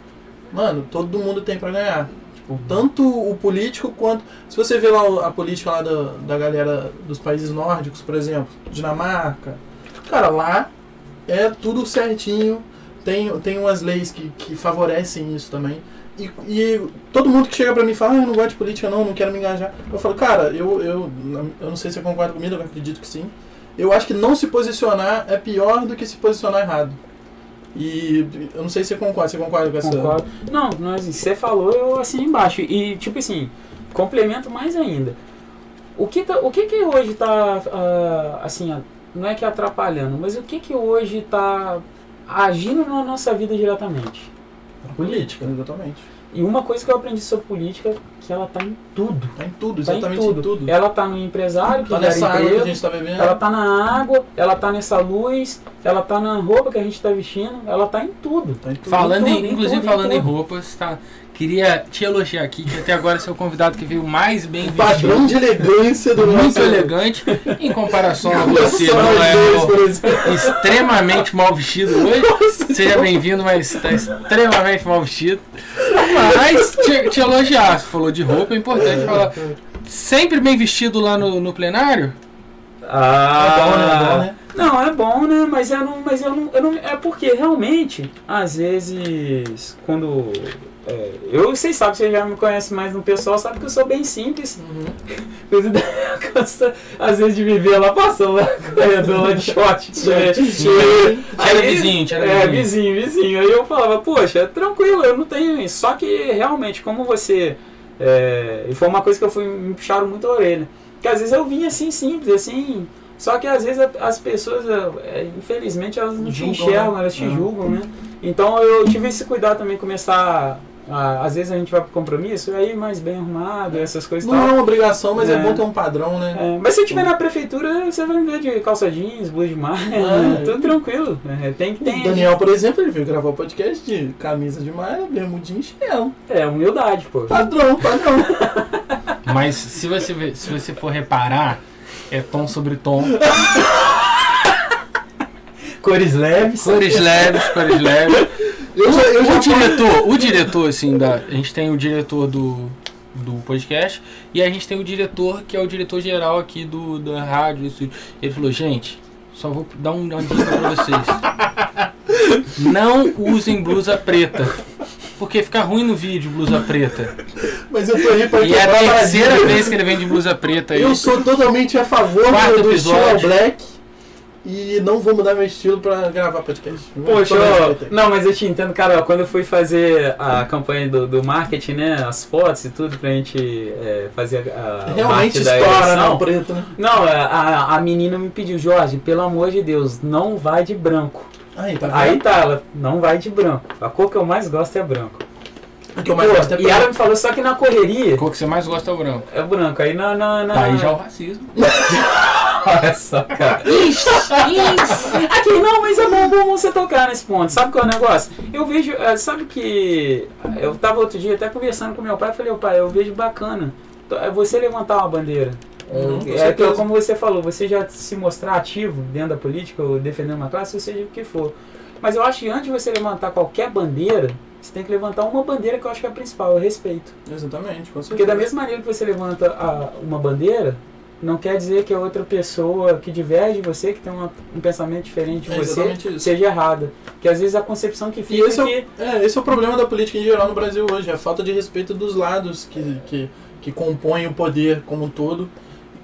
mano, todo mundo tem pra ganhar. Tipo, tanto o político quanto... Se você vê lá a política lá da galera dos países nórdicos, por exemplo, Dinamarca, cara, lá é tudo certinho. Tem umas leis que favorecem isso também. E todo mundo que chega pra mim e fala, eu não gosto de política não quero me engajar. Eu falo, cara, eu não sei se você concorda comigo, eu acredito que sim. Eu acho que não se posicionar é pior do que se posicionar errado. E eu não sei se você concorda com essa...
Concordo. Não, mas você falou, eu assim embaixo. E tipo assim, complemento mais ainda. O que hoje tá, assim, não é que atrapalhando, mas o que hoje tá agindo na nossa vida diretamente?
A política, exatamente.
E uma coisa que eu aprendi sobre política, que ela tá em tudo.
Tá em tudo, exatamente em tudo.
Ela tá no empresário, que
tá
gera
nessa
emprego,
água que a gente tá bebendo.
ela tá na água, ela tá nessa luz, ela tá na roupa que a gente tá vestindo, ela tá em tudo.
Tá em tudo.
Falando em roupas, tá? Queria te elogiar aqui, que até agora você é o convidado que veio mais bem vestido.
Padrão de elegância do
muito
nosso...
elegante, em comparação a você, não é extremamente mal vestido hoje. Seja bem-vindo, mas está extremamente mal vestido. Mas te elogiar, você falou de roupa, é importante falar. Sempre bem vestido lá no plenário?
É bom, né?
Não, é bom, né? Mas eu não. É porque realmente, às vezes, quando. Vocês sabem, você já me conhece mais no pessoal, sabe que eu sou bem simples. Às vezes de viver lá, passando lá, corredor lá de short.
Era vizinho.
Vizinho. Aí eu falava, poxa, tranquilo, eu não tenho isso. Só que realmente, como você. E foi uma coisa que me puxaram muito a orelha. Porque às vezes eu vinha assim, simples, assim. Só que às vezes as pessoas, infelizmente, elas não te enxergam, elas te julgam, né? Então eu tive esse cuidado também, começar. Às vezes a gente vai pro compromisso, aí mais bem arrumado, essas coisas.
Não é uma obrigação, mas é bom ter um padrão, né?
Mas se eu estiver na prefeitura, você vai me ver de calça jeans, blusa de malha, tudo tranquilo. Tem que ter.
O Daniel, por exemplo, ele veio gravar o podcast de camisa de malha, bermudinha e chinelo.
Humildade, pô.
Padrão.
Mas se você for reparar, É tom sobre tom.
Cores leves.
Cores leves. O diretor, assim, a gente tem o diretor do podcast e a gente tem o diretor que é o diretor geral aqui da rádio. Ele falou, gente, só vou dar uma dica pra vocês. Não usem blusa preta. Porque fica ruim no vídeo, blusa preta.
Mas eu tô aí pra
E é a terceira vez que ele vem de blusa preta aí.
Eu sou totalmente a favor do estilo black. E não vou mudar meu estilo pra gravar podcast.
Poxa, não, mas eu te entendo, cara. Quando eu fui fazer a campanha do marketing, né? As fotos e tudo pra gente fazer a
realmente
parte da
estoura
eleição.
no preto, né?
Não, a menina me pediu, Jorge, pelo amor de Deus, não vai de branco.
Aí tá vendo?
Aí tá, ela não vai de branco. A cor que eu mais gosto é branco.
O que eu mais gosto é
E ela me falou, só que na correria.
A cor que você mais gosta é o branco.
É branco. Aí
Tá aí já o racismo.
Olha só, cara. Isso. Aqui, não, mas é bom você tocar nesse ponto. Sabe qual é o negócio? Eu vejo, sabe que eu tava outro dia até conversando com meu pai, falei, pai, eu vejo bacana você levantar uma bandeira. Como você falou, você já se mostrar ativo dentro da política ou defendendo uma classe, ou seja o que for. Mas eu acho que antes de você levantar qualquer bandeira, você tem que levantar uma bandeira que eu acho que é a principal, é o respeito.
Exatamente, com certeza.
Porque da mesma maneira que você levanta uma bandeira, não quer dizer que a outra pessoa que diverge de você, que tem um pensamento diferente de você, seja errada. Porque às vezes a concepção que fica
esse é o problema da política em geral no Brasil hoje, a falta de respeito dos lados que compõem o poder como um todo.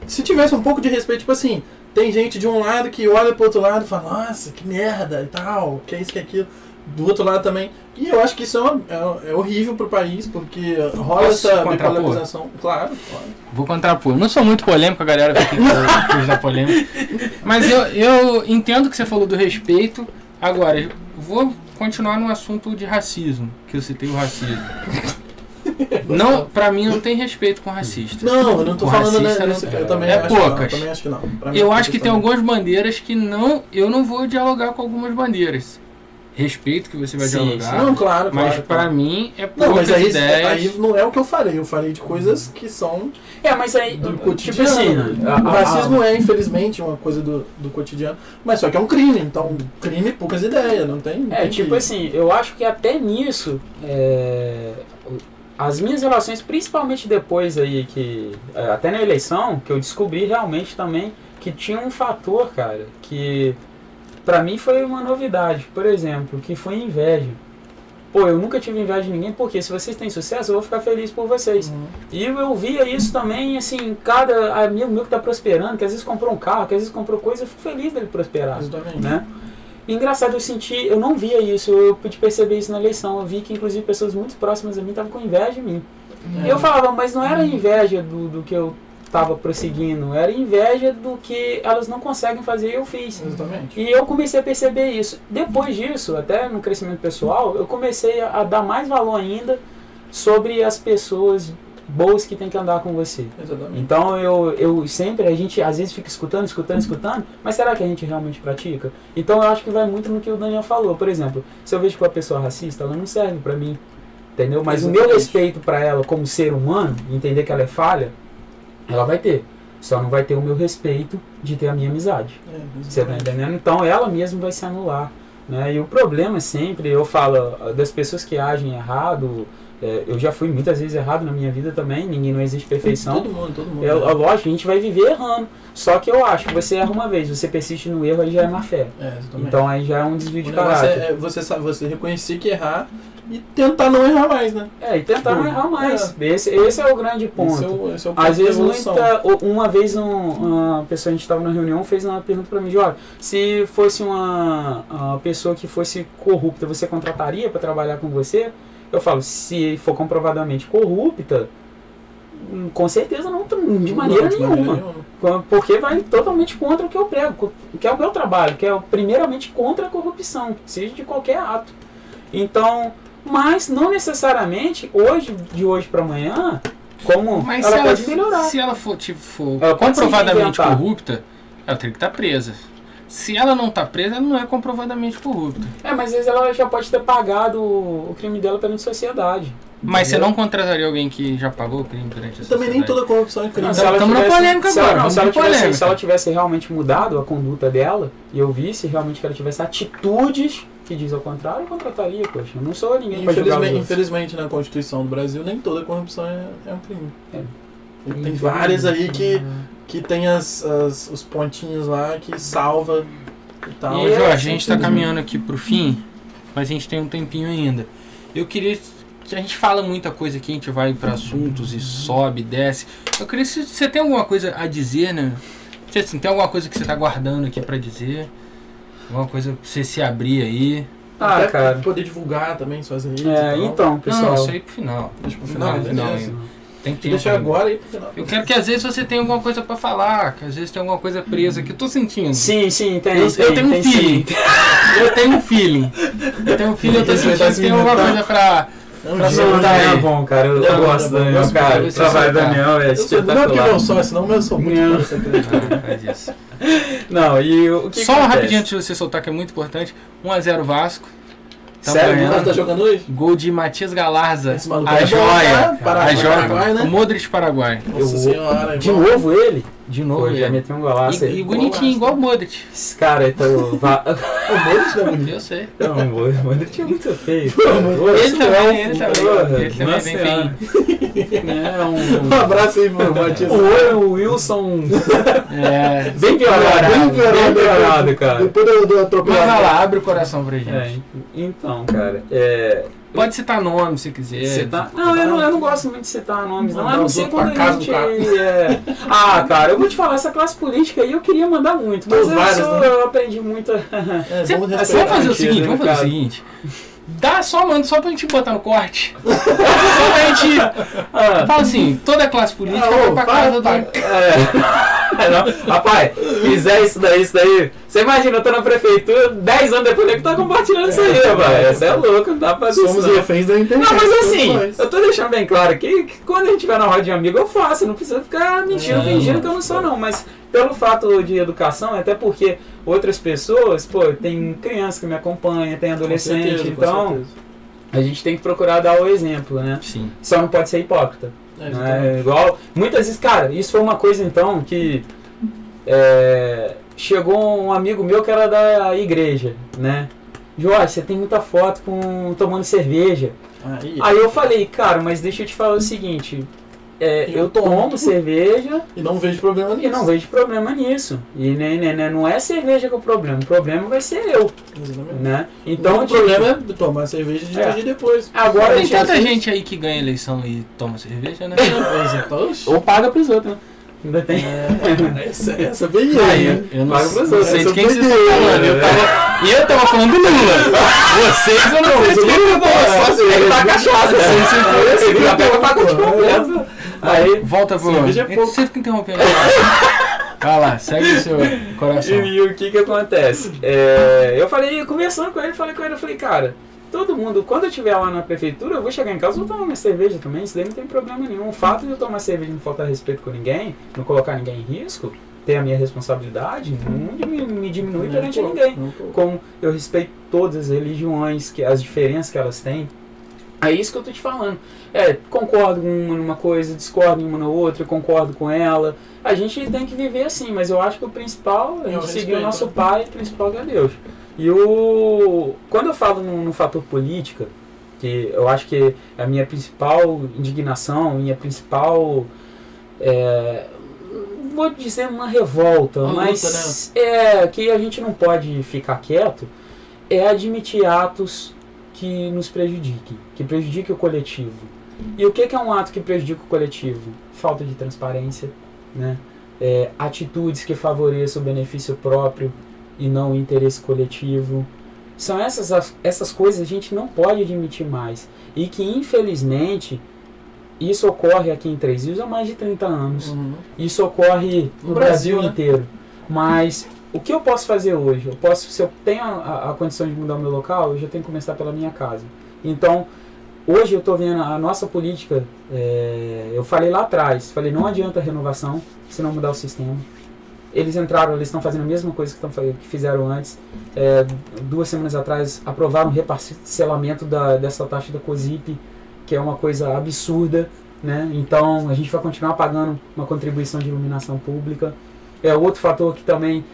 Se tivesse um pouco de respeito, tipo assim, tem gente de um lado que olha pro outro lado e fala, nossa, que merda e tal, que é isso, que é aquilo. Do outro lado também. E eu acho que isso é horrível pro país, porque rola essa bipolarização. Claro.
Vou contrapor. Não sou muito polêmico, a galera vai fugir da polêmica. Mas eu entendo que você falou do respeito. Agora, eu vou continuar no assunto de racismo, que eu citei o racismo. Não, pra mim não tem respeito com racista.
Não, eu não tô
com
falando
nesse,
eu também
é
acho
poucas.
Que não, eu também acho que não.
Eu acho que tem algumas bandeiras que eu não vou dialogar com algumas bandeiras. Respeito que você vai dialogar.
Não, claro,
mas pra mim é poucas
mas
ideias.
Aí não é o que eu falei. Eu falei de coisas que são
mas aí
do
tipo
cotidiano.
assim,
o racismo é, infelizmente, uma coisa do cotidiano. Mas só que é um crime. Então, crime, poucas ideias. Não tem.
Assim, eu acho que até nisso, as minhas relações, principalmente depois aí que, até na eleição, que eu descobri realmente também que tinha um fator, cara, que pra mim foi uma novidade, por exemplo, que foi inveja. Pô, eu nunca tive inveja de ninguém, porque se vocês têm sucesso, eu vou ficar feliz por vocês. E eu via isso também, assim, cada amigo meu que tá prosperando, que às vezes comprou um carro, que às vezes comprou coisa, eu fico feliz dele prosperar.
Exatamente.
Né? E engraçado, eu não via isso, eu pude perceber isso na eleição. Eu vi que, inclusive, pessoas muito próximas a mim estavam com inveja de mim. E eu falava, mas não era inveja do que eu estava prosseguindo, era inveja do que elas não conseguem fazer e eu fiz.
Exatamente.
E eu comecei a perceber isso. Depois disso, até no crescimento pessoal, eu comecei a dar mais valor ainda sobre as pessoas boas que tem que andar com você.
Exatamente.
Então eu sempre, a gente às vezes fica escutando, mas será que a gente realmente pratica? Então eu acho que vai muito no que o Daniel falou. Por exemplo, se eu vejo que uma pessoa racista, ela não serve pra mim, entendeu? Mas o meu respeito pra ela como ser humano, entender que ela é falha, ela vai ter. Só não vai ter o meu respeito de ter a minha amizade. Você tá entendendo? Então ela mesma vai se anular. Né? E o problema sempre, eu falo, das pessoas que agem errado, eu já fui muitas vezes errado na minha vida também, não existe perfeição.
Todo mundo.
Lógico, a gente vai viver errando. Só que eu acho que você erra uma vez, você persiste no erro, aí já é má fé. Então aí já é um desvio de caráter.
Você reconhecer que errar e tentar não errar mais, né?
E tentar não errar mais. Esse é o grande ponto.
Esse é o ponto.
Às vezes, uma vez uma pessoa, a gente estava na reunião, fez uma pergunta para mim, olha, se fosse uma pessoa que fosse corrupta, você contrataria para trabalhar com você? Eu falo, se for comprovadamente corrupta, com certeza não, de maneira nenhuma. Porque vai totalmente contra o que eu prego, que é o meu trabalho, que é primeiramente contra a corrupção, seja de qualquer ato. Então, mas não necessariamente, de hoje para amanhã,
mas
ela pode melhorar.
Se ela for comprovadamente corrupta, ela tem que estar presa. Se ela não está presa, ela não é comprovadamente corrupta.
Mas às vezes ela já pode ter pagado o crime dela perante a sociedade.
Mas você não contrataria alguém que já pagou o crime durante a sociedade?
Também nem toda corrupção é crime.
Estamos na polêmica agora.
Se ela tivesse realmente mudado a conduta dela, e eu visse realmente que ela tivesse atitudes que diz ao contrário, eu contrataria, poxa. Eu não sou ninguém para julgar os outros.
Infelizmente, na Constituição do Brasil, nem toda corrupção é um crime. Tem
Infelizmente,
várias aí que tem os pontinhos lá que salva e tal.
E, Jorge, a gente está caminhando aqui pro fim, mas a gente tem um tempinho ainda. Eu queria... A gente fala muita coisa aqui, a gente vai para assuntos e sobe, desce. Eu queria se você tem alguma coisa a dizer, né? Se, assim, tem alguma coisa que você tá guardando aqui para dizer? Alguma coisa pra você se abrir aí?
Até
cara.
Poder divulgar também suas redes.
Então, pessoal.
Não, isso aí pro final.
Deixa pro final,
ainda. Tem tempo.
Deixa agora aí pro final.
Eu quero que às vezes você tenha alguma coisa pra falar, que às vezes tem alguma coisa presa que eu tô sentindo.
Sim, tem.
Eu tenho um feeling. Eu tenho um feeling. Eu tô sentindo que tem alguma coisa pra soltar aí.
É bom, cara. Eu gosto do Daniel, cara. O trabalho do Daniel é espetacular.
Não é porque meu sócio, não, mas eu sou muito secretário.
Não, e o que
só
acontece?
rapidinho antes de você soltar, que é muito importante. 1-0 Vasco.
Sério? O Vasco tá jogando hoje?
Gol de Matias Galarza.
Esse maluco
A
é
joia.
bom, Paraguai,
A joia.
Paraguai, né?
O Modric Paraguai.
Nossa senhora.
De novo ele?
De novo.
Pô, já meteu um golaço aí.
E bonitinho, igual o Modric.
Esse cara, então...
O Modric não é bonito.
Eu sei.
Não, o Modric é muito feio.
Ele também vem feio.
Um abraço aí pro Matias.
O Wilson... bem piorado, cara.
Depois do atropelado.
Mas vai lá, abre o coração pra gente.
Então, cara...
Pode citar nome se quiser.
Não, eu não gosto muito de citar nomes, não. A não ser quando a
casa
gente... cara, eu vou te falar, essa classe política aí eu queria mandar muito, mas eu aprendi muito...
Vamos fazer o seguinte, manda só pra gente botar no corte. Só pra gente... Fala assim, toda a classe política vai pra casa do...
Rapaz, fizer isso daí, você imagina, eu tô na prefeitura, 10 anos depois que tá compartilhando isso aí, rapaz. Você é louco, não dá pra fazer isso.
Somos reféns da internet.
Não, mas assim, eu tô deixando bem claro aqui que quando a gente tiver na roda de amigo, eu faço, não precisa ficar mentindo, fingindo que eu não sou, não. Mas pelo fato de educação, até porque outras pessoas, tem criança que me acompanha, tem adolescente, então a gente tem que procurar dar o exemplo, né?
Sim.
Só não pode ser hipócrita. Igual, muitas vezes, cara, isso foi uma coisa então que chegou um amigo meu que era da igreja, né? Jorge, você tem muita foto tomando cerveja. Aí eu falei, cara, mas deixa eu te falar o seguinte, eu tomo cerveja
e não vejo problema
nisso. E não é cerveja que é o problema vai ser eu.
Exatamente.
Né? Então,
o problema é tomar cerveja e dirigir depois.
Agora tem tanta gente aí que ganha eleição e toma cerveja, né?
Ou paga pros outros, né? Ainda tem.
Essa bem aí.
Eu não sei de quem vocês estão falando. Eu tava falando do Lula. Vocês eu não sei de quem vocês estão falando.
Ele tá cachaça. Ele já pega o pacote completo.
Aí volta pro... Você fica interrompendo. Vai lá, segue o seu coração.
E o que acontece? Eu falei, conversando com ele, falei, cara, todo mundo, quando eu estiver lá na prefeitura, eu vou chegar em casa e vou tomar minha cerveja também, isso daí não tem problema nenhum. O fato de eu tomar cerveja e não faltar respeito com ninguém, não colocar ninguém em risco, ter a minha responsabilidade, não me diminui perante ninguém. Como eu respeito todas as religiões, as diferenças que elas têm. É isso que eu tô te falando. Concordo com uma numa coisa, discordo em uma na outra, concordo com ela. A gente tem que viver assim, mas eu acho que o principal é a gente seguir o nosso pai, o principal é Deus. E quando eu falo no fator política, que eu acho que a minha principal indignação, minha principal, vou dizer uma revolta, mas luta, né? Que a gente não pode ficar quieto, é admitir atos que nos prejudiquem, que prejudiquem o coletivo. E o que é um ato que prejudica o coletivo? Falta de transparência, né? Atitudes que favoreçam o benefício próprio e não o interesse coletivo. São essas coisas que a gente não pode admitir mais. E que, infelizmente, isso ocorre aqui em Três Rios há mais de 30 anos. Isso ocorre no Brasil inteiro. Mas o que eu posso fazer hoje? Se eu tenho a condição de mudar o meu local, eu já tenho que começar pela minha casa. Então, hoje eu estou vendo a nossa política, eu falei lá atrás, não adianta a renovação se não mudar o sistema. Eles estão fazendo a mesma coisa que fizeram antes. 2 semanas atrás aprovaram o reparcelamento dessa taxa da COSIP. que é uma coisa absurda, né? Então a gente vai continuar pagando uma contribuição de iluminação pública. Outro fator que também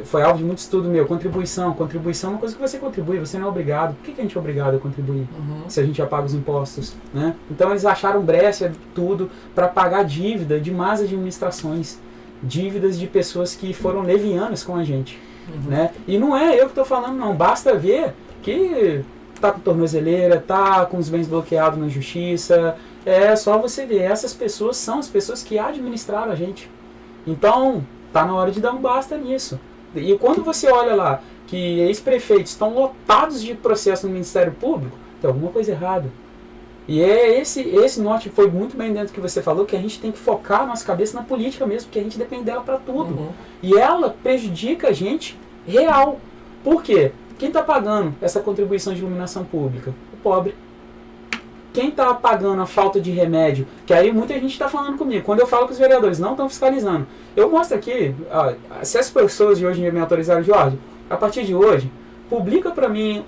foi alvo de muito estudo meu, contribuição. Contribuição é uma coisa que você contribui, você não é obrigado. Por que a gente é obrigado a contribuir? Se a gente já paga os impostos, né? Então eles acharam brecha, tudo, para pagar dívida de más administrações, dívidas de pessoas que foram levianas com a gente, né? E não é eu que estou falando, não. Basta ver que tá com tornozeleira, tá com os bens bloqueados na justiça. É só você ver. Essas pessoas são as pessoas que administraram a gente. Então, tá na hora de dar um basta nisso. E quando você olha lá que ex-prefeitos estão lotados de processo no Ministério Público, tem alguma coisa errada. E esse norte foi muito bem dentro do que você falou, que a gente tem que focar a nossa cabeça na política mesmo, porque a gente depende dela para tudo. E ela prejudica a gente real. Por quê? Quem está pagando essa contribuição de iluminação pública? O pobre. Quem está pagando a falta de remédio? Que aí muita gente está falando comigo. Quando eu falo que os vereadores não estão fiscalizando, eu mostro aqui, se as pessoas de hoje me autorizaram, Jorge, a partir de hoje, publica para mim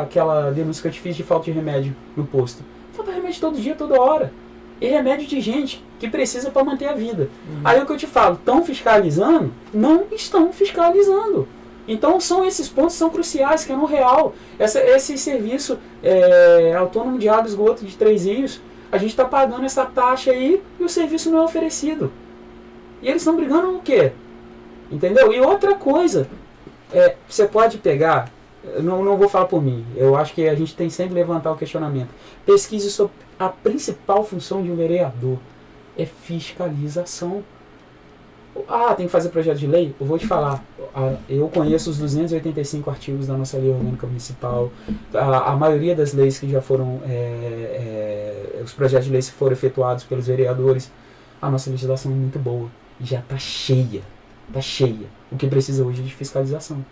aquela denúncia que eu te fiz de falta de remédio no posto. Falta remédio todo dia, toda hora. E remédio de gente que precisa para manter a vida. Aí o que eu te falo, estão fiscalizando? Não estão fiscalizando. Então esses pontos são cruciais, que é no real. Esse serviço autônomo de água e esgoto de Três Rios, a gente está pagando essa taxa aí e o serviço não é oferecido. E eles estão brigando o quê? Entendeu? E outra coisa, você pode pegar, não vou falar por mim, eu acho que a gente tem sempre que levantar o questionamento. Pesquise sobre a principal função de um vereador, é fiscalização. Tem que fazer projeto de lei? Eu vou te falar. Eu conheço os 285 artigos da nossa lei orgânica municipal. A maioria das leis que já foram... os projetos de lei que foram efetuados pelos vereadores, a nossa legislação é muito boa. Já está cheia. Está cheia. O que precisa hoje é de fiscalização.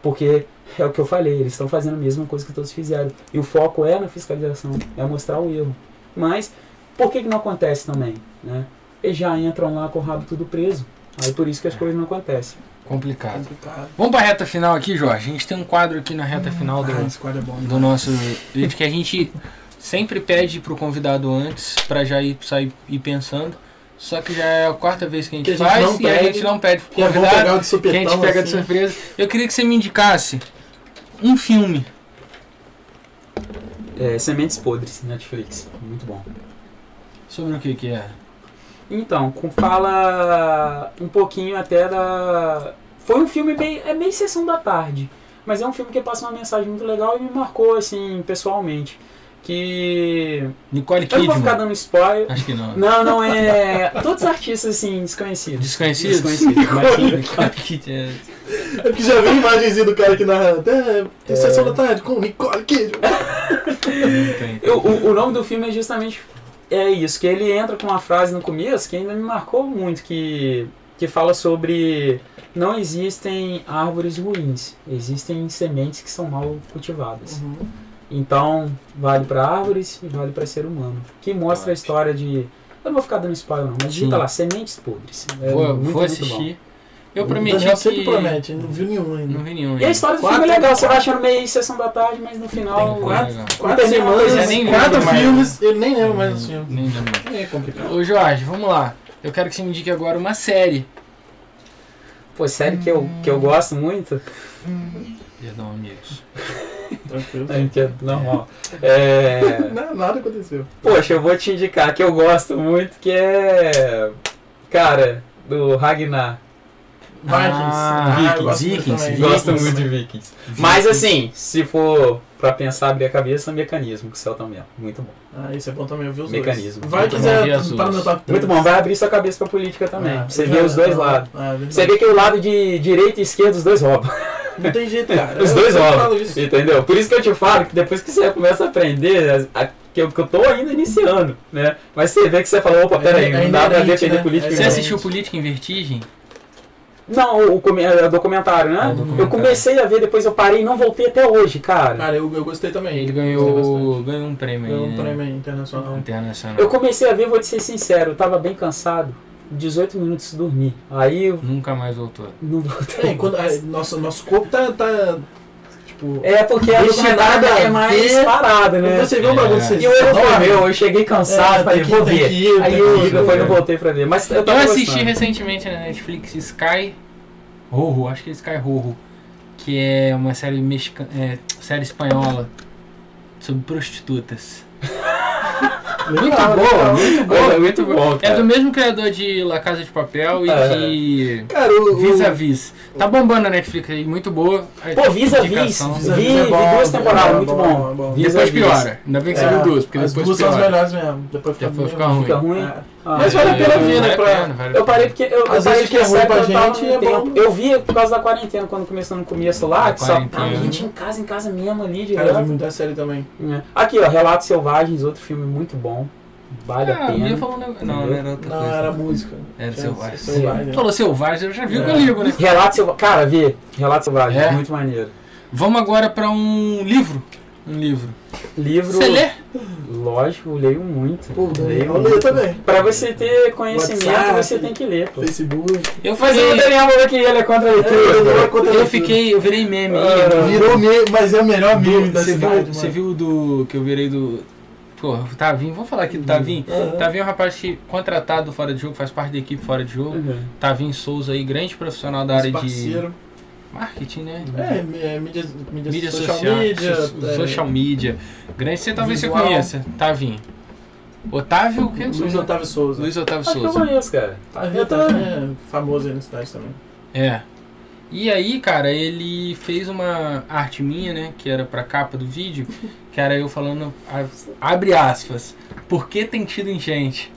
Porque é o que eu falei, eles estão fazendo a mesma coisa que todos fizeram. E o foco é na fiscalização, é mostrar o erro. Mas, por que não acontece também? Né? Eles já entram lá com o rabo tudo preso. Aí por isso que as coisas não acontecem.
Complicado. Vamos para a reta final aqui, Jorge. A gente tem um quadro aqui na reta final do nosso vídeo que a gente sempre pede pro convidado antes para já sair pensando. Só que já é a quarta vez que a gente faz a gente não pede pro convidado, que a gente pega de surpresa. Eu queria que você me indicasse um filme.
Sementes Podres, Netflix. Muito bom.
Sobre o que é?
Então, fala um pouquinho até da... Foi um filme meio sessão da tarde, mas é um filme que passa uma mensagem muito legal e me marcou, assim, pessoalmente. Que...
Nicole Kidman.
Eu não vou ficar dando spoiler.
Acho que não.
Não, todos artistas, assim, desconhecidos.
Desconhecidos?
Nicole Kidman. É porque já vi a imagenzinha do cara aqui narrando. Tem sessão da tarde com Nicole Kidman.
O nome do filme é justamente... isso, que ele entra com uma frase no começo que ainda me marcou muito, que fala sobre não existem árvores ruins, existem sementes que são mal cultivadas. Então, vale para árvores e vale para ser humano. Que mostra a história de... Eu não vou ficar dando spoiler não, mas digita lá, Sementes Podres.
Vou assistir. Eu prometi
que... sempre promete, não viu nenhum ainda.
Não vi nenhum ainda.
E a história do filme é legal, você vai achando meio sessão da tarde, mas no final...
Quatro semanas, 4 filmes, ele nem lembra mais dos filmes.
Nem lembro.
É complicado.
Ô Jorge, vamos lá. Eu quero que você me indique agora uma série.
Pô, série que eu gosto muito...
Perdão, amigos.
Tranquilo.
Normal.
Nada aconteceu.
Poxa, eu vou te indicar que eu gosto muito, que é... Cara, do Ragnar.
Vikings.
Gosto muito de Vikings. Mas assim, se for pra pensar, abrir a cabeça, Mecanismo, que o Celton Mello. Muito bom.
Isso é bom também, eu vi os
Mecanismo.
dois. Vai quiser para no meu top 3.
Muito bom, vai abrir sua cabeça pra política também. Você vê os dois lados. Você vê que o lado de direita e esquerda, os dois roubam.
Não tem jeito, cara.
Os dois roubam. Entendeu? Por isso que eu te falo que depois que você começa a aprender, que eu tô ainda iniciando, né? Mas você vê que você falou, opa, peraí, não dá pra defender política.
Você assistiu Política em Vertigem?
Não, o documentário, né? Eu comecei a ver, depois eu parei e não voltei até hoje, cara.
Cara, eu gostei também.
Ele ganhou um prêmio aí.
Ganhou um prêmio internacional.
Eu comecei a ver, vou te ser sincero, eu tava bem cansado. 18 minutos dormi. Aí eu...
Nunca mais voltou.
Não voltei.
Nosso corpo tá tipo...
É, porque a documentário é mais parado, né?
Você viu o bagulho, você...
E o erro foi meu, eu cheguei cansado, falei, vou ver. Aí eu depois não voltei pra ver. Mas eu
assisti recentemente na Netflix Sky Rojo, acho que é Sky Rojo, que é uma série série espanhola sobre prostitutas. Muito boa, muito boa. É do mesmo criador de La Casa de Papel e de Vis-a-Vis. Tá bombando na Netflix aí, muito boa.
Pô, Vis-a-Vis, vi 2 temporadas, muito bom.
Depois piora, ainda bem que você viu 2, porque depois piora. As 2
são as melhores mesmo, depois fica ruim.
Fica ruim.
Mas vale a pena ver, né?
Eu parei porque
às vezes que é ruim pra gente é bom.
Eu vi por causa da quarentena, quando começou no começo lá, que só a gente em casa mesmo ali direto.
Cara, eu vi muita série também.
Aqui, ó, Relatos Selvagens, outro filme muito bom. Vale a pena.
Não era outra coisa.
Não, era música.
Era Selvagem. Falou Selvagem, eu já vi que eu ligo, né?
Relatos Selvagens. Cara, vi. Relatos Selvagens, muito maneiro.
Vamos agora pra um livro.
Livro.
Você lê?
Lógico, leio muito.
Pô, eu leio também.
Pra você ter conhecimento, WhatsApp, você tem que ler. Pô.
Facebook.
Mas o Daniel falou que ele é contra a leitura.
Eu virei meme.
Virou meme, mas é o melhor meme da cidade.
Você viu do que eu virei do... Pô, Tavinho, vamos falar aqui do Tavinho. Tavinho é um rapaz que contratado fora de jogo, faz parte da equipe fora de jogo. Tavinho Souza aí, grande profissional da área de marketing, né? Mídia social media. Grande, você talvez você conheça, Tavinho. Otávio, o quê?
Luiz Otávio Souza.
Luiz Otávio
Souza. Eu conheço, cara.
Tavinho é famoso aí na cidade também.
É. E aí, cara, ele fez uma arte minha, né, que era pra capa do vídeo, que era eu falando, abre aspas, por que tem tido enchente?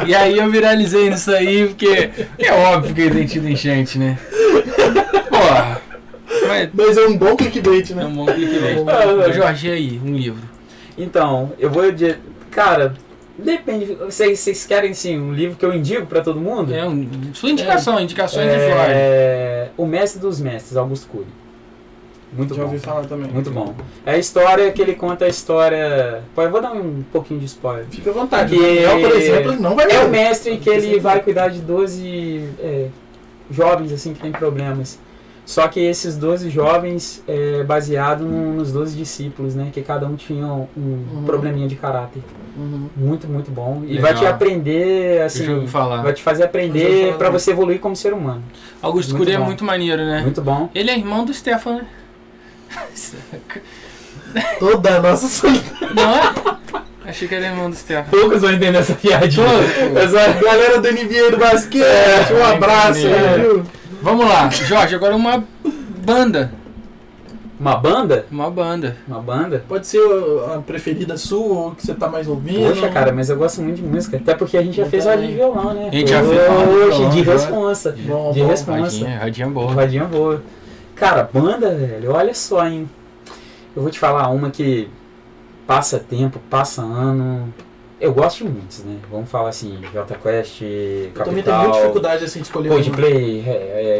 E aí eu viralizei nisso aí, porque é óbvio que tem tido enchente, né? Porra.
Mas é um bom clickbait, né?
É um bom clickbait. Ô, Jorge, aí, um livro.
Então, eu vou... Cara... Depende, vocês querem sim um livro que eu indico pra todo mundo?
Sua indicação, indicações de Jorge.
O Mestre dos Mestres, Augusto Cury. Muito
Já
bom.
ouvi falar também.
Muito bom. É a história que ele conta a história. Pô, eu vou dar um pouquinho de spoiler.
Fica à vontade. Eu, por exemplo, não vai ver.
É o mestre que ele vai cuidar de 12 jovens assim que tem problemas. Só que esses 12 jovens é baseado nos 12 discípulos, né? Que cada um tinha um probleminha de caráter. Muito, muito bom. E vai te aprender, assim, vai te fazer aprender pra você evoluir como ser humano.
Augusto Cury é muito maneiro, né?
Muito bom.
Ele é irmão do Stefan, né?
Toda a nossa solidão.
Não é? Achei que era irmão do Stefan.
Poucos vão entender essa piadinha.
Essa galera do NBA do basquete, um abraço aí, viu?
Vamos lá, Jorge, agora uma banda.
Uma banda?
Uma banda.
Uma banda?
Pode ser a preferida sua ou que você tá mais ouvindo.
Poxa, cara, mas eu gosto muito de música. Até porque a gente já fez aula de violão, né?
A gente já fez
de responsa. De responsa.
Radinha boa.
Radinha boa. Cara, banda, velho, olha só, hein. Eu vou te falar uma que passa tempo, passa ano. Eu gosto de muitos, né? Vamos falar assim, Jota Quest, Capital...
Eu também tenho muita dificuldade assim, de escolher
Coldplay,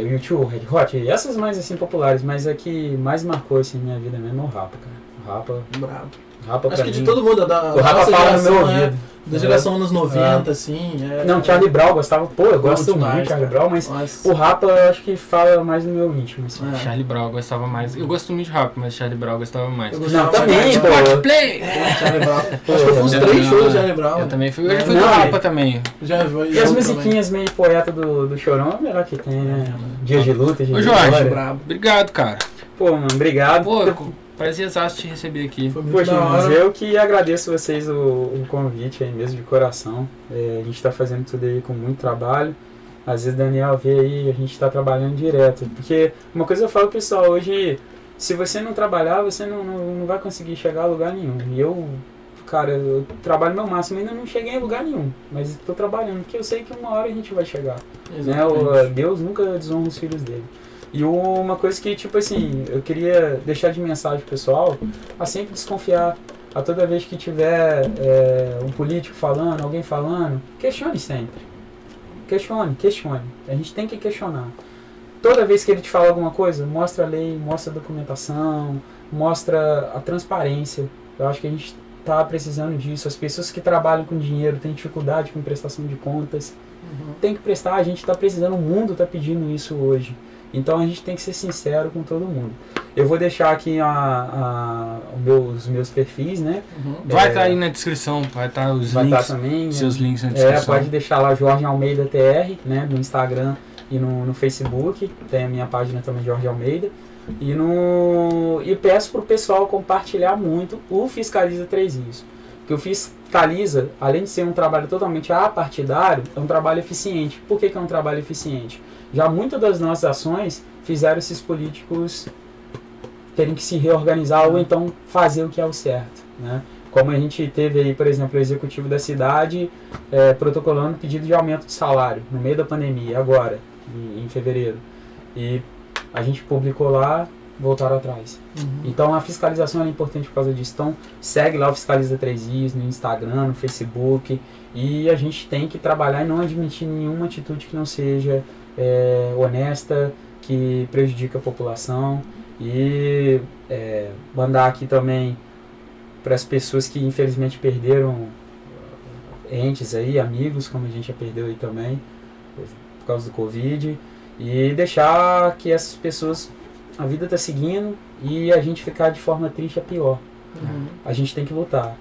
U2, Red Hot, essas mais assim populares, mas a que mais marcou assim minha vida mesmo é o Rapa, cara. O Rapa...
Brabo.
Rapa
acho que de todo mundo, da
o Rapa fala no meu ouvido.
Da geração anos 90, assim.
Não, Charlie Brown gostava, pô, eu gosto muito de Charlie Brown, mas o Rapa eu acho que fala mais no meu íntimo. Assim.
Charlie Brown eu gostava mais. Eu gosto muito de Rapa, mas Charlie Brown eu gostava mais.
Não, também, pô.
Coldplay!
Charlie Brown. Acho que eu fui uns 3 shows de Charlie Brown.
Eu também fui. Eu já fui do Rapa também.
E as musiquinhas meio poeta do Chorão é o melhor que tem, né? Dias de luta,
Ô Jorge, obrigado, cara.
Pô, mano, obrigado.
Pô, prazerzaço te receber aqui.
Poxa, mas eu que agradeço vocês o convite aí mesmo de coração. A gente tá fazendo tudo aí com muito trabalho. Às vezes Daniel vê aí, a gente tá trabalhando direto. Porque uma coisa eu falo, pessoal, hoje, se você não trabalhar, você não vai conseguir chegar a lugar nenhum. E eu, cara, eu trabalho meu máximo, ainda não cheguei em lugar nenhum. Mas estou trabalhando, porque eu sei que uma hora a gente vai chegar. Né? Deus nunca desonra os filhos dele. E uma coisa que, tipo assim, eu queria deixar de mensagem pessoal, a sempre desconfiar. A toda vez que tiver um político falando, alguém falando, questione sempre. Questione. A gente tem que questionar. Toda vez que ele te fala alguma coisa, mostra a lei, mostra a documentação, mostra a transparência. Eu acho que a gente está precisando disso. As pessoas que trabalham com dinheiro têm dificuldade com prestação de contas. Tem que prestar, a gente está precisando, o mundo está pedindo isso hoje. Então a gente tem que ser sincero com todo mundo. Eu vou deixar aqui os meus perfis, né?
Vai estar aí na descrição, vai estar os
vai
links,
também,
seus links na descrição.
Pode deixar lá Jorge Almeida TR, né? No Instagram e no Facebook. Tem a minha página também, Jorge Almeida. E peço para o pessoal compartilhar muito o Fiscaliza Três Rios. Porque o Fiscaliza, além de ser um trabalho totalmente apartidário, é um trabalho eficiente. Por que é um trabalho eficiente? Já muitas das nossas ações fizeram esses políticos terem que se reorganizar ou então fazer o que é o certo, né? Como a gente teve aí, por exemplo, o executivo da cidade protocolando pedido de aumento de salário no meio da pandemia, agora, em fevereiro. E a gente publicou lá, voltaram atrás. Então a fiscalização é importante por causa disso. Então segue lá o Fiscaliza Três Rios no Instagram, no Facebook. E a gente tem que trabalhar e não admitir nenhuma atitude que não seja honesta, que prejudica a população. E mandar aqui também para as pessoas que infelizmente perderam entes aí, amigos, como a gente já perdeu aí também, por causa do Covid. E deixar que essas pessoas, a vida está seguindo e a gente ficar de forma triste é pior. A gente tem que lutar.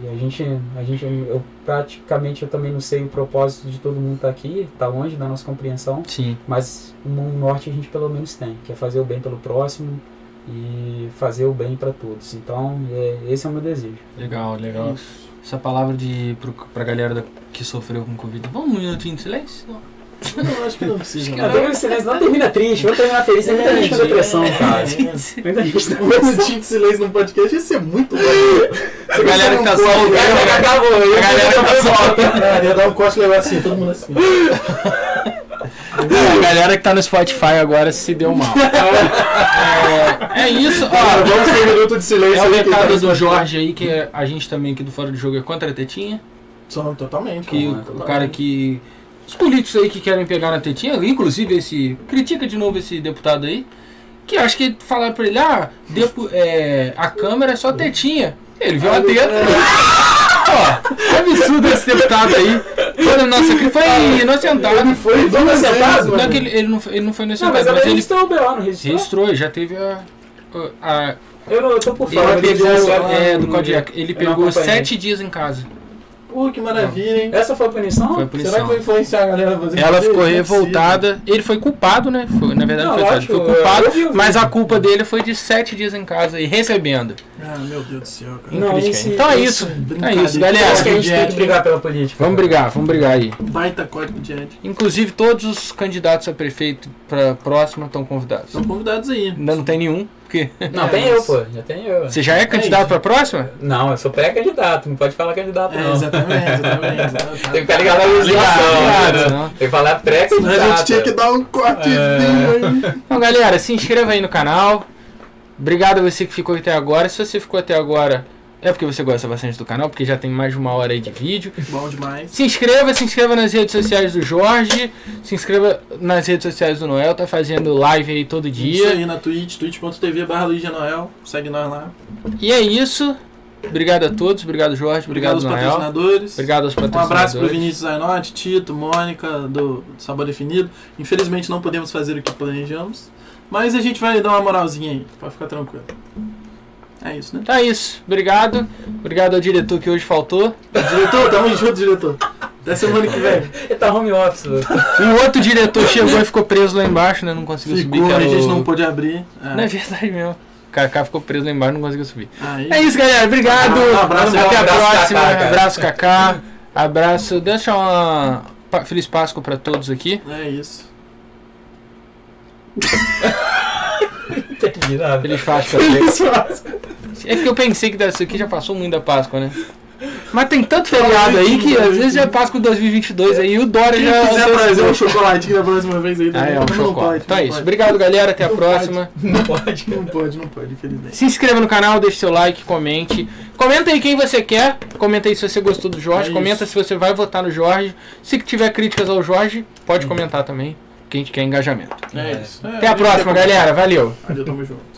E eu praticamente também não sei o propósito de todo mundo estar aqui, está longe da nossa compreensão.
Sim.
Mas um norte a gente pelo menos tem, que é fazer o bem pelo próximo e fazer o bem para todos. Então, esse é o meu desejo.
Legal, legal. Isso. Essa palavra pra galera que sofreu com Covid. Vamos um minutinho de silêncio?
Não, acho que não precisa.
Não termina triste, vou terminar feliz, tem muita gente com depressão, cara. Muita gente tá
um minutinho de silêncio no podcast ia ser muito bom.
A galera que tá só ouvindo.
A galera que tá só ouvindo.
Ia dar um corte e levar assim, todo mundo assim.
A galera que tá no Spotify agora se deu mal. É isso. Ó,
vamos ter um minuto de silêncio.
É o recado do Jorge aí, que a gente também aqui do Fora do Jogo é contra a tetinha.
Totalmente.
Que o cara que... Os políticos aí que querem pegar na tetinha, inclusive critica de novo esse deputado aí, que acho que falaram pra ele, a Câmara é só tetinha. Ele viu a teta. Ó, absurdo esse deputado aí. Foi inocentado.
Ele foi inocentado?
Não, ele não foi inocentado.
Mas ele registrou o BO, não registrou?
Registrou, já teve
Eu tô por fora.
Ele pegou, do Kodiak, ele pegou 7 dias em casa.
Que maravilha, hein?
Essa foi a punição?
Foi a punição.
Será que vai influenciar a galera a fazer
Ela ficou revoltada. Ele foi culpado, né? Na verdade não foi só. Ele foi culpado, mas a culpa dele foi de 7 dias em casa e recebendo.
Meu Deus do céu, cara.
Então é isso. É isso, galera.
Acho que a gente tem que brigar pela política.
Vamos brigar aí.
Baita código de ética.
Inclusive, todos os candidatos a prefeito pra próxima estão convidados.
Estão convidados aí.
Ainda não tem nenhum.
Não, tem eu, pô. Já tem eu.
Você já é candidato pra próxima?
Não, eu sou pré-candidato. Não pode falar candidato, não.
Exatamente.
Tem que ficar ligado na legislação. Tem que falar pré-candidato.
A gente tinha que dar um cortezinho aí.
Então, galera, se inscreva aí no canal. Obrigado a você que ficou até agora. Se você ficou até agora, é porque você gosta bastante do canal, porque já tem mais de 1 hora aí de vídeo.
Bom demais.
Se inscreva nas redes sociais do Jorge. Se inscreva nas redes sociais do Noel. Tá fazendo live aí todo dia.
Isso aí na Twitch, twitch.tv/LuigiaNoel. Segue nós lá.
E é isso. Obrigado a todos. Obrigado, Jorge. Obrigado
aos
Noel.
patrocinadores.
Obrigado aos patrocinadores.
Um abraço pro Vinícius Zainotti, Tito, Mônica, do Sabor Definido. Infelizmente não podemos fazer o que planejamos. Mas a gente vai dar uma moralzinha aí, pra ficar tranquilo. É isso, né?
Então é isso. Obrigado. Obrigado ao diretor que hoje faltou.
Diretor, tamo junto, diretor. Até semana que vem.
Ele tá home office.
O outro diretor chegou e ficou preso lá embaixo, né? Não conseguiu subir.
A gente não pôde abrir.
Não é verdade mesmo. O Kaká ficou preso lá embaixo e não conseguiu subir.
Aí.
É isso, galera. Obrigado.
Abraço,
até a próxima.
Kaká,
abraço, Kaká. Abraço. Deixa uma Feliz Páscoa pra todos aqui.
É isso.
Entendi nada.
Feliz Páscoa. É porque eu pensei que isso aqui já passou muito da Páscoa, né? Mas tem tanto feriado aí que às vezes é Páscoa 2022 aí e o Dória
Quem
já...
quiser trazer um chocolatinho da próxima vez aí também.
Um chocolate. Então é isso. Obrigado, galera. Até a próxima.
Não pode, infelizmente.
Se inscreva no canal, deixe seu like, comente. Comenta aí quem você quer. Comenta aí se você gostou do Jorge. Comenta se você vai votar no Jorge. Se tiver críticas ao Jorge, pode comentar também. Que a gente quer engajamento.
É isso.
Até a próxima, galera. Valeu.
Valeu, tamo junto.